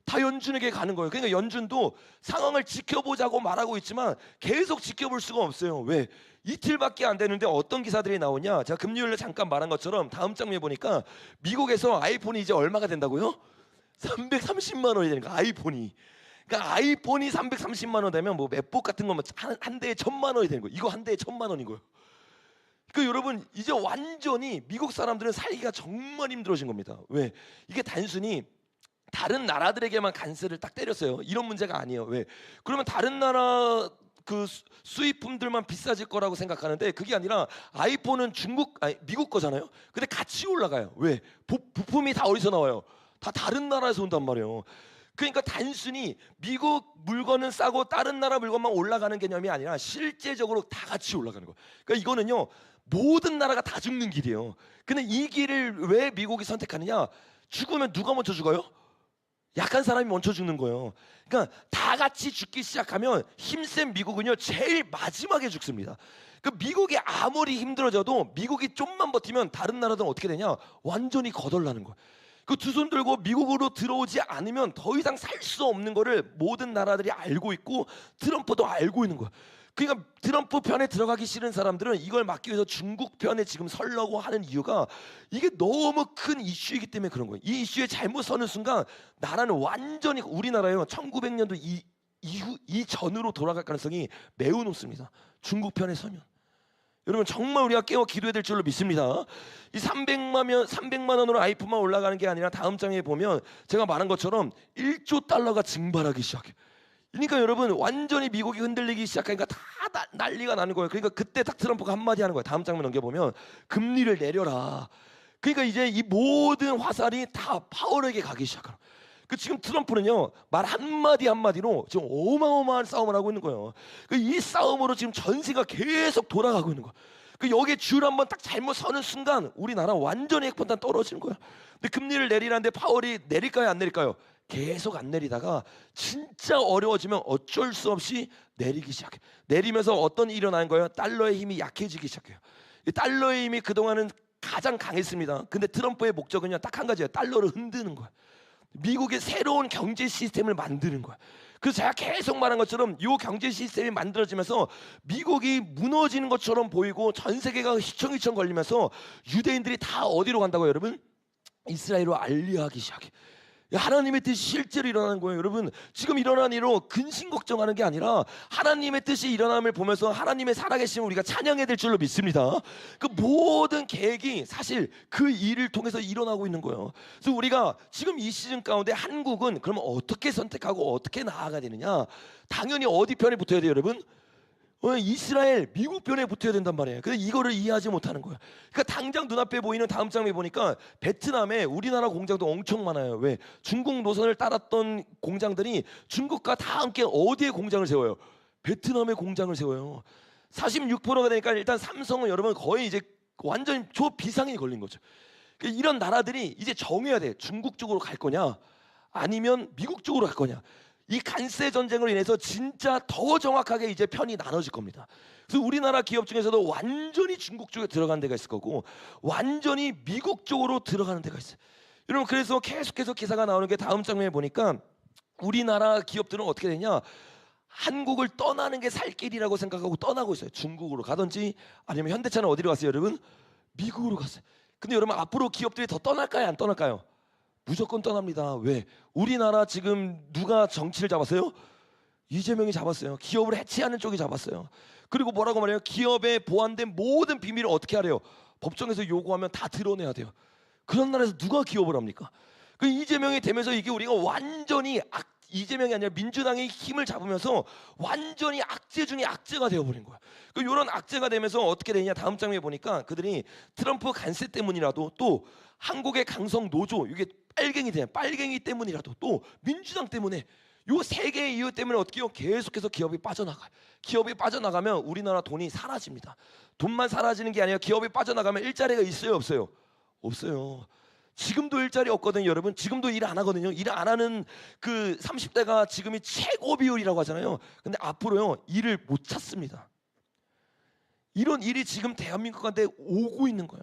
다 연준에게 가는 거예요. 그러니까 연준도 상황을 지켜보자고 말하고 있지만 계속 지켜볼 수가 없어요. 왜? 이틀밖에 안 되는데 어떤 기사들이 나오냐? 제가 금요일에 잠깐 말한 것처럼 다음 장면에 보니까 미국에서 아이폰이 이제 얼마가 된다고요? 330만 원이 되는 거야, 아이폰이. 그러니까 아이폰이 330만 원 되면 뭐 맥북 같은 거면 한 대에 1,000만 원이 되는 거예요. 이거 한 대에 1,000만 원인 거예요. 그 여러분 이제 완전히 미국 사람들은 살기가 정말 힘들어진 겁니다. 왜? 이게 단순히 다른 나라들에게만 관세를 딱 때렸어요. 이런 문제가 아니에요. 왜? 그러면 다른 나라 그 수입품들만 비싸질 거라고 생각하는데 그게 아니라 아이폰은 미국 거잖아요. 근데 같이 올라가요. 왜? 부품이 다 어디서 나와요? 다 다른 나라에서 온단 말이에요. 그러니까 단순히 미국 물건은 싸고 다른 나라 물건만 올라가는 개념이 아니라 실제적으로 다 같이 올라가는 거예요. 그러니까 이거는요 모든 나라가 다 죽는 길이에요. 근데 이 길을 왜 미국이 선택하느냐? 죽으면 누가 먼저 죽어요? 약한 사람이 먼저 죽는 거예요. 그러니까 다 같이 죽기 시작하면 힘센 미국은요 제일 마지막에 죽습니다. 그 미국이 아무리 힘들어져도 미국이 좀만 버티면 다른 나라들은 어떻게 되냐? 완전히 거덜나는 거예요. 그 두 손 들고 미국으로 들어오지 않으면 더 이상 살 수 없는 거를 모든 나라들이 알고 있고 트럼프도 알고 있는 거예요. 그러니까 트럼프 편에 들어가기 싫은 사람들은 이걸 막기 위해서 중국 편에 지금 서려고 하는 이유가 이게 너무 큰 이슈이기 때문에 그런 거예요. 이 이슈에 잘못 서는 순간 나라는 완전히 우리나라요 1900년도 이후 이전으로 돌아갈 가능성이 매우 높습니다. 중국 편에 서면. 여러분 정말 우리가 깨어 기도해야 될 줄로 믿습니다. 이 300만 원으로 아이폰만 올라가는 게 아니라 다음 장에 보면 제가 말한 것처럼 1조 달러가 증발하기 시작해. 그러니까 여러분 완전히 미국이 흔들리기 시작하니까 다 난리가 나는 거예요. 그러니까 그때 딱 트럼프가 한마디 하는 거예요. 다음 장면 넘겨보면 금리를 내려라. 그러니까 이제 이 모든 화살이 다 파월에게 가기 시작하는. 그 지금 트럼프는요 말 한마디 한마디로 지금 어마어마한 싸움을 하고 있는 거예요. 이 싸움으로 지금 전세가 계속 돌아가고 있는 거예요. 여기에 줄 한번 딱 잘못 서는 순간 우리나라 완전히 핵폭탄 떨어지는 거예요. 근데 금리를 내리라는데 파월이 내릴까요 안 내릴까요? 계속 안 내리다가 진짜 어려워지면 어쩔 수 없이 내리기 시작해. 내리면서 어떤 일이 일어나는 거예요? 달러의 힘이 약해지기 시작해요. 이 달러의 힘이 그동안은 가장 강했습니다. 근데 트럼프의 목적은요 딱 한 가지예요. 달러를 흔드는 거예요. 미국의 새로운 경제 시스템을 만드는 거예요. 그래서 제가 계속 말한 것처럼 이 경제 시스템이 만들어지면서 미국이 무너지는 것처럼 보이고 전 세계가 휘청휘청 걸리면서 유대인들이 다 어디로 간다고요 여러분? 이스라엘로 알리하기 시작해. 하나님의 뜻이 실제로 일어나는 거예요. 여러분 지금 일어난 일로 근심 걱정하는 게 아니라 하나님의 뜻이 일어남을 보면서 하나님의 살아계심을 우리가 찬양해야 될 줄로 믿습니다. 그 모든 계획이 사실 그 일을 통해서 일어나고 있는 거예요. 그래서 우리가 지금 이 시즌 가운데 한국은 그러면 어떻게 선택하고 어떻게 나아가야 되느냐? 당연히 어디 편에 붙어야 돼요 여러분? 이스라엘, 미국 편에 붙어야 된단 말이에요. 근데 이거를 이해하지 못하는 거예요. 그러니까 당장 눈앞에 보이는 다음 장면에 보니까 베트남에 우리나라 공장도 엄청 많아요. 왜? 중국 노선을 따랐던 공장들이 중국과 다 함께 어디에 공장을 세워요? 베트남에 공장을 세워요. 46%가 되니까 일단 삼성은 여러분 거의 이제 완전 초비상이 걸린 거죠. 그러니까 이런 나라들이 이제 정해야 돼. 중국 쪽으로 갈 거냐? 아니면 미국 쪽으로 갈 거냐? 이 관세 전쟁으로 인해서 진짜 더 정확하게 이제 편이 나눠질 겁니다. 그래서 우리나라 기업 중에서도 완전히 중국 쪽에 들어가는 데가 있을 거고 완전히 미국 쪽으로 들어가는 데가 있어요. 여러분 그래서 계속해서 기사가 나오는 게 다음 장면에 보니까 우리나라 기업들은 어떻게 되냐? 한국을 떠나는 게 살 길이라고 생각하고 떠나고 있어요. 중국으로 가든지 아니면 현대차는 어디로 갔어요 여러분? 미국으로 갔어요. 근데 여러분 앞으로 기업들이 더 떠날까요 안 떠날까요? 무조건 떠납니다. 왜? 우리나라 지금 누가 정치를 잡았어요? 이재명이 잡았어요. 기업을 해체하는 쪽이 잡았어요. 그리고 뭐라고 말해요? 기업에 보완된 모든 비밀을 어떻게 하래요? 법정에서 요구하면 다 드러내야 돼요. 그런 나라에서 누가 기업을 합니까? 그 이재명이 되면서 이게 우리가 완전히 이재명이 아니라 민주당이 힘을 잡으면서 완전히 악재 중에 악재가 되어버린 거야. 이런 악재가 되면서 어떻게 되냐? 다음 장면에 보니까 그들이 트럼프 관세 때문이라도 또 한국의 강성 노조 이게 빨갱이 때문이라도 또 민주당 때문에 요 세 개의 이유 때문에 어떻게 해요? 계속해서 기업이 빠져나가요. 기업이 빠져나가면 우리나라 돈이 사라집니다. 돈만 사라지는 게 아니라 기업이 빠져나가면 일자리가 있어요 없어요? 없어요. 지금도 일자리 없거든요 여러분. 지금도 일 안 하거든요. 일 안 하는 그 30대가 지금이 최고 비율이라고 하잖아요. 근데 앞으로요 일을 못 찾습니다. 이런 일이 지금 대한민국한테 오고 있는 거예요.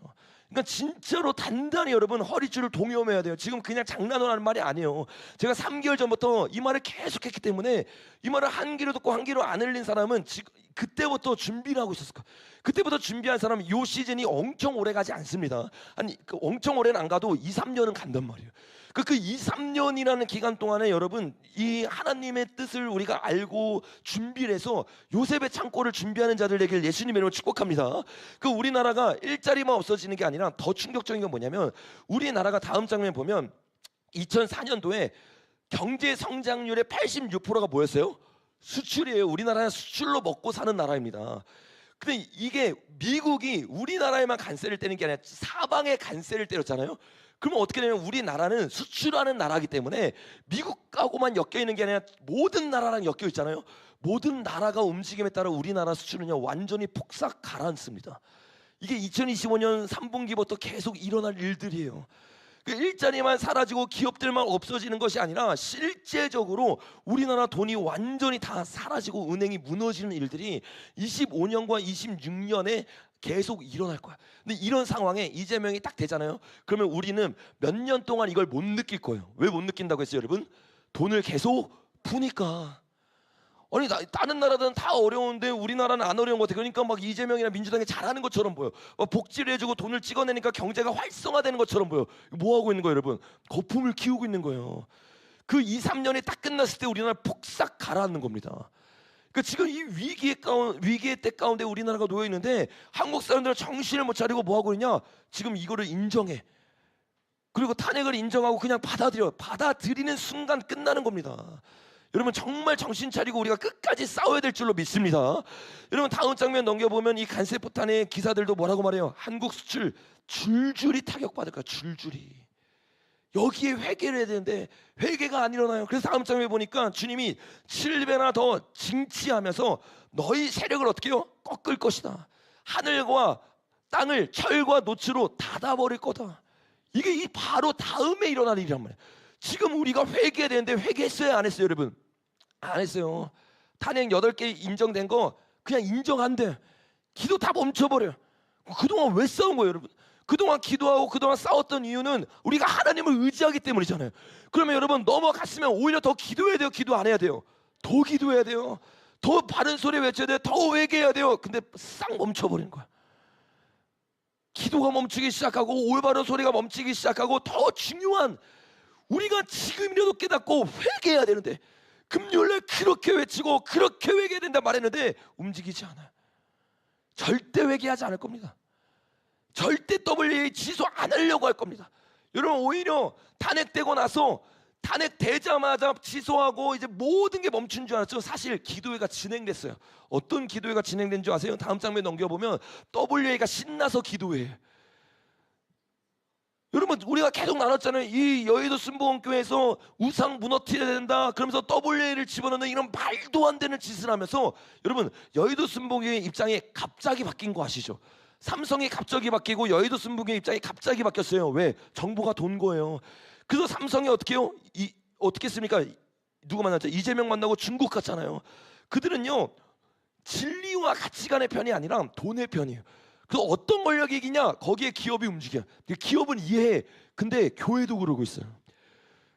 그러니까 진짜로 단단히 여러분 허리줄을 동여매야 돼요. 지금 그냥 장난으로 하는 말이 아니에요. 제가 3개월 전부터 이 말을 계속했기 때문에 이 말을 한 귀로 듣고 한 귀로 안 흘린 사람은 지금 그때부터 준비를 하고 있었을 거예요. 그때부터 준비한 사람은 이 시즌이 엄청 오래 가지 않습니다. 아니 엄청 오래는 안 가도 2, 3년은 간단 말이에요. 그 2, 3년이라는 기간 동안에 여러분 이 하나님의 뜻을 우리가 알고 준비를 해서 요셉의 창고를 준비하는 자들 되길 예수님의 이름으로 축복합니다. 우리나라가 일자리만 없어지는 게 아니라 더 충격적인 건 뭐냐면 우리나라가 다음 장면 보면 2004년도에 경제 성장률의 86%가 뭐였어요? 수출이에요. 우리나라는 수출로 먹고 사는 나라입니다. 근데 이게 미국이 우리나라에만 관세를 떼는 게 아니라 사방에 관세를 때렸잖아요. 그러면 어떻게 되냐면 우리나라는 수출하는 나라이기 때문에 미국하고만 엮여 있는 게 아니라 모든 나라랑 엮여 있잖아요. 모든 나라가 움직임에 따라 우리나라 수출은요 완전히 폭삭 가라앉습니다. 이게 2025년 3분기부터 계속 일어날 일들이에요. 그 일자리만 사라지고 기업들만 없어지는 것이 아니라 실제적으로 우리나라 돈이 완전히 다 사라지고 은행이 무너지는 일들이 25년과 26년에 계속 일어날 거야. 근데 이런 상황에 이재명이 딱 되잖아요. 그러면 우리는 몇 년 동안 이걸 못 느낄 거예요. 왜 못 느낀다고 했어요, 여러분? 돈을 계속 푸니까. 아니 다른 나라들은 다 어려운데 우리나라는 안 어려운 것 같아. 그러니까 막 이재명이나 민주당이 잘하는 것처럼 보여. 막 복지를 해주고 돈을 찍어내니까 경제가 활성화되는 것처럼 보여. 뭐 하고 있는 거예요, 여러분? 거품을 키우고 있는 거예요. 그 2, 3년이 딱 끝났을 때 우리나라 폭삭 가라앉는 겁니다. 그러니까 지금 이 위기의 때 가운데 우리나라가 놓여 있는데 한국 사람들은 정신을 못 차리고 뭐 하고 있냐? 지금 이거를 인정해. 그리고 탄핵을 인정하고 그냥 받아들이는 순간 끝나는 겁니다. 여러분 정말 정신 차리고 우리가 끝까지 싸워야 될 줄로 믿습니다. 여러분 다음 장면 넘겨보면 이 간세포탄의 기사들도 뭐라고 말해요? 한국 수출 줄줄이 타격받을 거야. 줄줄이. 여기에 회개를 해야 되는데 회개가 안 일어나요. 그래서 다음 장면에 보니까 주님이 7배나 더 징치하면서 너희 세력을 어떻게 해요? 꺾을 것이다. 하늘과 땅을 철과 노추로 닫아버릴 거다. 이게 이 바로 다음에 일어날 일이란 말이에요. 지금 우리가 회개해야 되는데 회개했어요, 안 했어요, 여러분? 안 했어요. 탄핵 8개 인정된 거 그냥 인정 안 돼. 기도 다 멈춰버려. 그동안 왜 싸운 거예요, 여러분? 그동안 기도하고 그동안 싸웠던 이유는 우리가 하나님을 의지하기 때문이잖아요. 그러면 여러분 넘어갔으면 오히려 더 기도해야 돼요, 기도 안 해야 돼요? 더 기도해야 돼요. 더 바른 소리 외쳐야 돼요. 더 회개해야 돼요. 근데 싹 멈춰버리는 거야. 기도가 멈추기 시작하고 올바른 소리가 멈추기 시작하고 더 중요한 우리가 지금이라도 깨닫고 회개해야 되는데 금요일날 그렇게 외치고 그렇게 회개해야 된다 말했는데 움직이지 않아요. 절대 회개하지 않을 겁니다. 절대 WA 취소 안 하려고 할 겁니다. 여러분 오히려 탄핵되고 나서 탄핵되자마자 취소하고 이제 모든 게 멈춘 줄 알았죠. 사실 기도회가 진행됐어요. 어떤 기도회가 진행된 줄 아세요? 다음 장면 넘겨보면 WA가 신나서 기도회예요. 여러분 우리가 계속 나눴잖아요. 이 여의도 순복음교회에서 우상 무너뜨려야 된다 그러면서 WA를 집어넣는 이런 말도 안 되는 짓을 하면서 여러분 여의도 순복음교회 입장이 갑자기 바뀐 거 아시죠? 삼성이 갑자기 바뀌고 여의도 순복음교회 입장이 갑자기 바뀌었어요. 왜? 정부가 돈 거예요. 그래서 삼성이 어떻게 해요? 어떻게 했습니까? 누구 만났죠? 이재명 만나고 중국 갔잖아요. 그들은요 진리와 가치관의 편이 아니라 돈의 편이에요. 그래서 어떤 권력이 이기냐? 거기에 기업이 움직여. 기업은 이해해. 근데 교회도 그러고 있어요.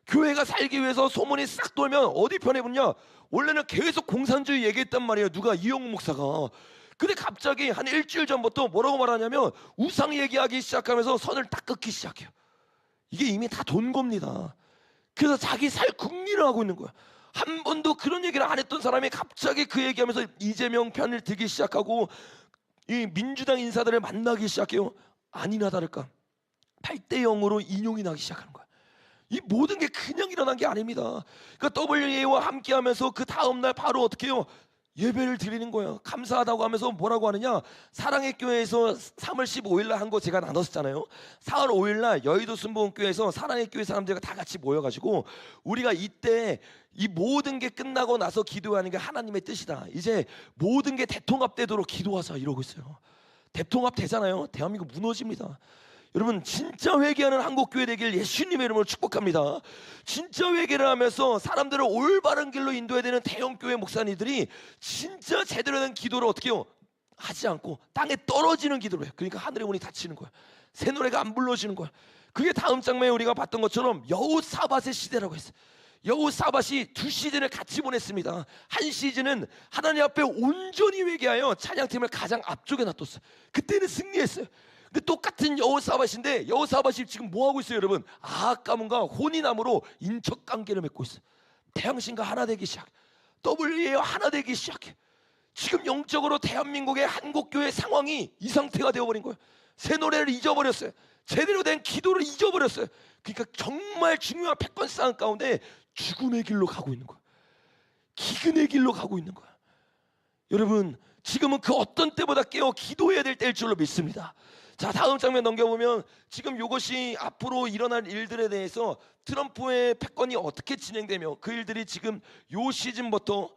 교회가 살기 위해서 소문이 싹 돌면 어디 편에 붙냐? 원래는 계속 공산주의 얘기했단 말이에요. 누가? 이영우 목사가. 근데 갑자기 한 일주일 전부터 뭐라고 말하냐면 우상 얘기하기 시작하면서 선을 딱 긋기 시작해요. 이게 이미 다 돈 겁니다. 그래서 자기 살 궁리를 하고 있는 거야. 한 번도 그런 얘기를 안 했던 사람이 갑자기 그 얘기하면서 이재명 편을 들기 시작하고 이 민주당 인사들을 만나기 시작해요. 아니나 다를까 8대0으로 인용이 나기 시작하는 거야. 이 모든 게 그냥 일어난 게 아닙니다. 그러니까 WA와 함께하면서 그 다음날 바로 어떻게 해요? 예배를 드리는 거예요. 감사하다고 하면서 뭐라고 하느냐? 사랑의 교회에서 3월 15일 날 한 거 제가 나눴었잖아요. 4월 5일 날 여의도 순복음교회에서 사랑의 교회 사람들과 다 같이 모여가지고 우리가 이때 이 모든 게 끝나고 나서 기도하는 게 하나님의 뜻이다. 이제 모든 게 대통합되도록 기도하자 이러고 있어요. 대통합 되잖아요. 대한민국 무너집니다. 여러분 진짜 회개하는 한국교회 되길 예수님의 이름으로 축복합니다. 진짜 회개를 하면서 사람들을 올바른 길로 인도해야 되는 대형교회 목사님들이 진짜 제대로 된 기도를 어떻게 해요? 하지 않고 땅에 떨어지는 기도를 해요. 그러니까 하늘의 문이 닫히는 거야. 새 노래가 안 불러지는 거야. 그게 다음 장면에 우리가 봤던 것처럼 여호사밧의 시대라고 했어요. 여호사밧이 2시즌을 같이 보냈습니다. 한 시즌은 하나님 앞에 온전히 회개하여 찬양팀을 가장 앞쪽에 놔뒀어요. 그때는 승리했어요. 근데 똑같은 여호사밧인데 여호사밧이 지금 뭐 하고 있어요, 여러분? 아합 가문과 혼인함으로 인척 관계를 맺고 있어요. 태양신과 하나 되기 시작. WA와 하나 되기 시작해. 지금 영적으로 대한민국의 한국교회 상황이 이 상태가 되어버린 거예요. 새 노래를 잊어버렸어요. 제대로 된 기도를 잊어버렸어요. 그러니까 정말 중요한 패권 싸움 가운데 죽음의 길로 가고 있는 거야. 기근의 길로 가고 있는 거야. 여러분 지금은 그 어떤 때보다 깨어 기도해야 될 때일 줄로 믿습니다. 자 다음 장면 넘겨보면 지금 이것이 앞으로 일어날 일들에 대해서 트럼프의 패권이 어떻게 진행되며 그 일들이 지금 요 시즌부터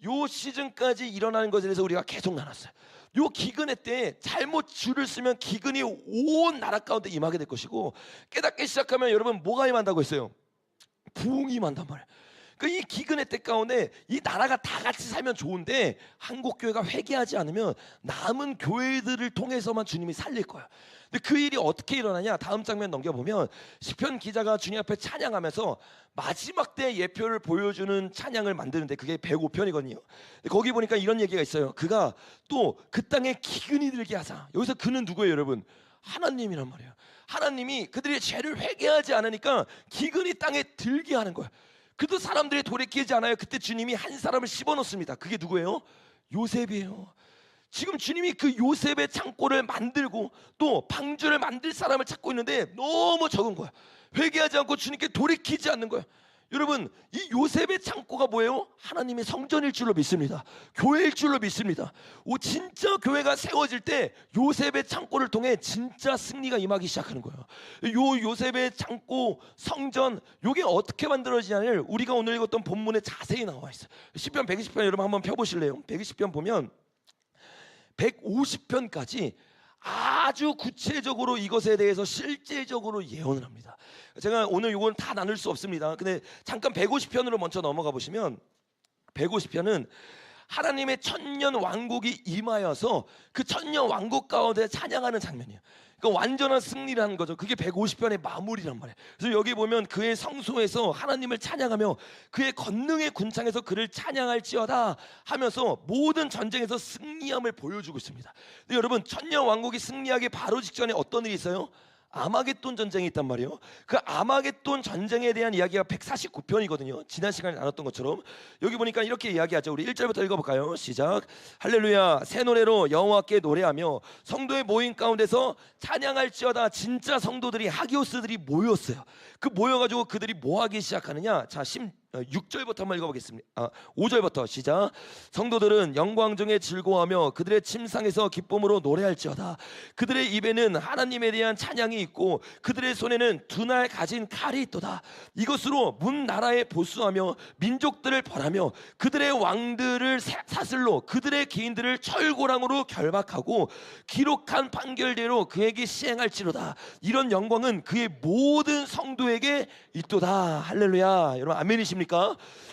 요 시즌까지 일어나는 것에 대해서 우리가 계속 나눴어요. 요 기근의 때 잘못 줄을 쓰면 기근이 온 나라 가운데 임하게 될 것이고, 깨닫기 시작하면 여러분 뭐가 임한다고 했어요? 부흥이 임한단 말이에요. 이 기근의 때 가운데 이 나라가 다 같이 살면 좋은데 한국 교회가 회개하지 않으면 남은 교회들을 통해서만 주님이 살릴 거예요. 근데 그 일이 어떻게 일어나냐? 다음 장면 넘겨보면 시편 기자가 주님 앞에 찬양하면서 마지막 때 예표를 보여주는 찬양을 만드는데 그게 105편이거든요. 거기 보니까 이런 얘기가 있어요. 그가 또 그 땅에 기근이 들게 하사. 여기서 그는 누구예요, 여러분? 하나님이란 말이에요. 하나님이 그들의 죄를 회개하지 않으니까 기근이 땅에 들게 하는 거예요. 그래도 사람들이 돌이키지 않아요. 그때 주님이 한 사람을 씹어놓습니다. 그게 누구예요? 요셉이에요. 지금 주님이 그 요셉의 창고를 만들고 또 방주를 만들 사람을 찾고 있는데 너무 적은 거야. 회개하지 않고 주님께 돌이키지 않는 거야. 여러분, 이 요셉의 창고가 뭐예요? 하나님의 성전일 줄로 믿습니다. 교회일 줄로 믿습니다. 진짜 교회가 세워질 때 요셉의 창고를 통해 진짜 승리가 임하기 시작하는 거예요. 요 요셉의 창고, 성전, 요게 어떻게 만들어지냐를 우리가 오늘 읽었던 본문에 자세히 나와 있어요. 시편 120편 여러분 한번 펴보실래요? 120편 보면 150편까지 아주 구체적으로 이것에 대해서 실제적으로 예언을 합니다. 제가 오늘 이건 다 나눌 수 없습니다. 근데 잠깐 150편으로 먼저 넘어가 보시면 150편은 하나님의 천년 왕국이 임하여서 그 천년 왕국 가운데 찬양하는 장면이에요. 그러니까 완전한 승리를 하는 거죠. 그게 150편의 마무리란 말이에요. 그래서 여기 보면 그의 성소에서 하나님을 찬양하며 그의 권능의 군창에서 그를 찬양할지어다 하면서 모든 전쟁에서 승리함을 보여주고 있습니다. 근데 여러분, 천년 왕국이 승리하기 바로 직전에 어떤 일이 있어요? 아마겟돈 전쟁이 있단 말이에요. 그 아마겟돈 전쟁에 대한 이야기가 149편이거든요. 지난 시간에 나눴던 것처럼 여기 보니까 이렇게 이야기하죠. 우리 1절부터 읽어볼까요? 시작. 할렐루야, 새 노래로 여호와께 노래하며 성도의 모임 가운데서 찬양할지어다. 진짜 성도들이, 하기오스들이 모였어요. 그 모여가지고 그들이 뭐 하기 시작하느냐? 자, 6절부터 한번 읽어보겠습니다. 5절부터 시작. 성도들은 영광 중에 즐거워하며 그들의 침상에서 기쁨으로 노래할지어다. 그들의 입에는 하나님에 대한 찬양이 있고 그들의 손에는 두 날 가진 칼이 있도다. 이것으로 문 나라에 보수하며 민족들을 벌하며 그들의 왕들을 사슬로 그들의 개인들을 철고랑으로 결박하고 기록한 판결대로 그에게 시행할지로다. 이런 영광은 그의 모든 성도에게 있도다. 할렐루야. 여러분 아멘이십니까?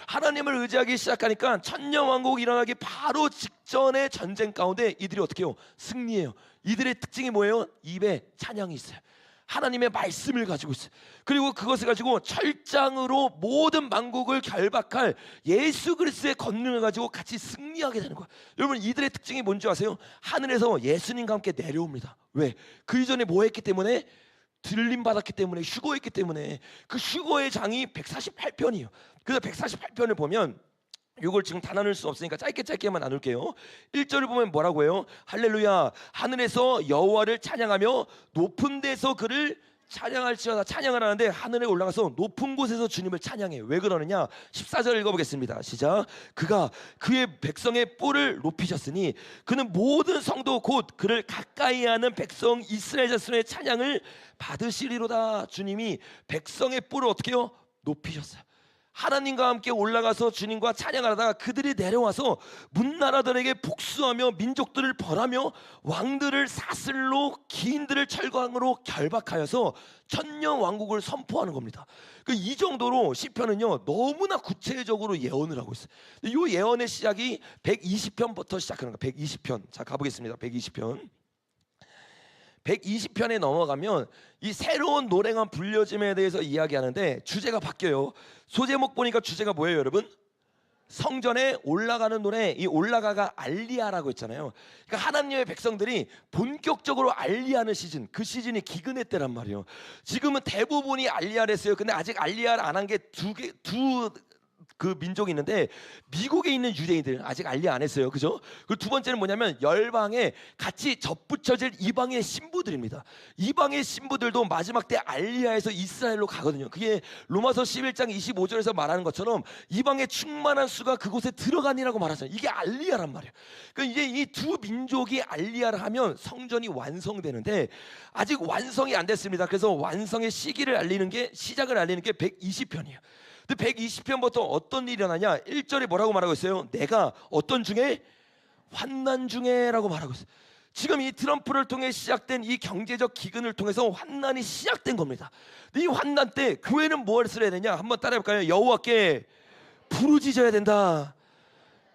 하나님을 의지하기 시작하니까 천년 왕국이 일어나기 바로 직전의 전쟁 가운데 이들이 어떻게 해요? 승리해요. 이들의 특징이 뭐예요? 입에 찬양이 있어요. 하나님의 말씀을 가지고 있어요. 그리고 그것을 가지고 철장으로 모든 만국을 결박할 예수 그리스도의 권능을 가지고 같이 승리하게 되는 거예요. 여러분, 이들의 특징이 뭔지 아세요? 하늘에서 예수님과 함께 내려옵니다. 왜? 그 이전에 뭐 했기 때문에? 들림 받았기 때문에, 휴거했기 때문에. 그 휴거의 장이 148편이에요. 그래서 148편을 보면 이걸 지금 다 나눌 수 없으니까 짧게만 나눌게요. 1절을 보면 뭐라고 해요? 할렐루야, 하늘에서 여호와를 찬양하며 높은 데서 그를 찬양할지어다. 찬양을 하는데 하늘에 올라가서 높은 곳에서 주님을 찬양해. 왜 그러느냐? 14절 읽어보겠습니다. 시작. 그가 그의 백성의 뿔을 높이셨으니 그는 모든 성도 곧 그를 가까이 하는 백성 이스라엘 자손의 찬양을 받으시리로다. 주님이 백성의 뿔을 어떻게 해요? 높이셨어요. 하나님과 함께 올라가서 주님과 찬양하다가 그들이 내려와서 문나라들에게 복수하며 민족들을 벌하며 왕들을 사슬로 기인들을 철광으로 결박하여서 천년 왕국을 선포하는 겁니다. 이 정도로 시편은요 너무나 구체적으로 예언을 하고 있어요. 이 예언의 시작이 120편부터 시작하는 거예요. 120편. 자, 가보겠습니다. 120편. 120편에 넘어가면 이 새로운 노래가 불려짐에 대해서 이야기하는데 주제가 바뀌어요. 소제목 보니까 주제가 뭐예요, 여러분? 성전에 올라가는 노래. 이 올라가가 알리야라고 했잖아요. 그러니까 하나님의 백성들이 본격적으로 알리야는 시즌, 그 시즌이 기근의 때란 말이에요. 지금은 대부분이 알리야를 했어요. 근데 아직 알리야를 안 한 게 그 민족이 있는데 미국에 있는 유대인들 아직 알리야 안 했어요. 그죠? 그리고 두 번째는 뭐냐면 열방에 같이 접붙여질 이방의 신부들입니다. 이방의 신부들도 마지막 때 알리야에서 이스라엘로 가거든요. 그게 로마서 11장 25절에서 말하는 것처럼 이방의 충만한 수가 그곳에 들어가니라고 말하잖아요. 이게 알리야란 말이에요. 그러니까 이제 이 두 민족이 알리야를 하면 성전이 완성되는데 아직 완성이 안 됐습니다. 그래서 완성의 시기를 알리는 게, 시작을 알리는 게 120편이에요. 근데 120편부터 어떤 일이 일어나냐? 1절에 뭐라고 말하고 있어요? 내가 어떤 중에? 환난 중에라고 말하고 있어요. 지금 이 트럼프를 통해 시작된 이 경제적 기근을 통해서 환난이 시작된 겁니다. 이 환난 때 교회는 뭘 써야 되냐? 한번 따라해볼까요? 여호와께 부르짖어야 된다.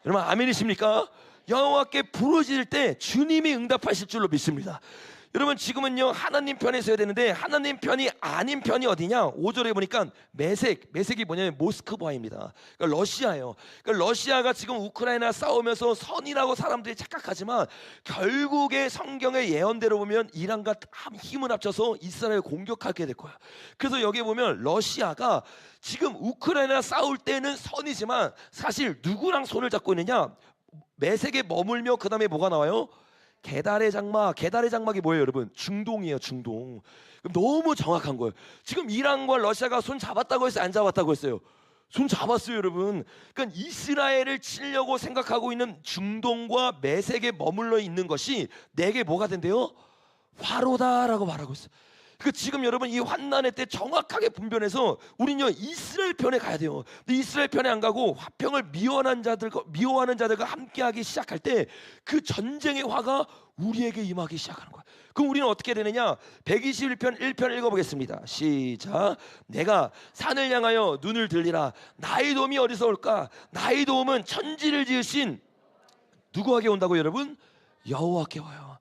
여러분 아멘이십니까? 여호와께 부르짖을 때 주님이 응답하실 줄로 믿습니다. 여러분 지금은요 하나님 편에 서야 되는데 하나님 편이 아닌 편이 어디냐? 5절에 보니까 메색이 뭐냐면 모스크바입니다. 그러니까 러시아예요. 그러니까 러시아가 지금 우크라이나 싸우면서 선이라고 사람들이 착각하지만 결국에 성경의 예언대로 보면 이란과 힘을 합쳐서 이스라엘을 공격하게 될 거야. 그래서 여기 보면 러시아가 지금 우크라이나 싸울 때는 선이지만 사실 누구랑 손을 잡고 있느냐? 메색에 머물며 그 다음에 뭐가 나와요? 게달의 장막이 뭐예요 여러분? 중동이에요. 중동. 그럼 너무 정확한 거예요. 지금 이란과 러시아가 손 잡았다고 했어요? 안 잡았다고 했어요? 손 잡았어요 여러분. 그러니까 이스라엘을 치려고 생각하고 있는 중동과 메색에 머물러 있는 것이 내게 뭐가 된대요? 화로다라고 말하고 있어요. 그 지금 여러분 이 환난의 때 정확하게 분별해서 우리는요 이스라엘 편에 가야 돼요. 근데 이스라엘 편에 안 가고 화평을 미워하는 자들과 함께하기 시작할 때 그 전쟁의 화가 우리에게 임하기 시작하는 거야. 그럼 우리는 어떻게 되느냐? 121편 1편 읽어보겠습니다. 시작. 내가 산을 향하여 눈을 들리라. 나의 도움이 어디서 올까? 나의 도움은 천지를 지으신 누구에게 온다고 여러분? 여호와께 와요.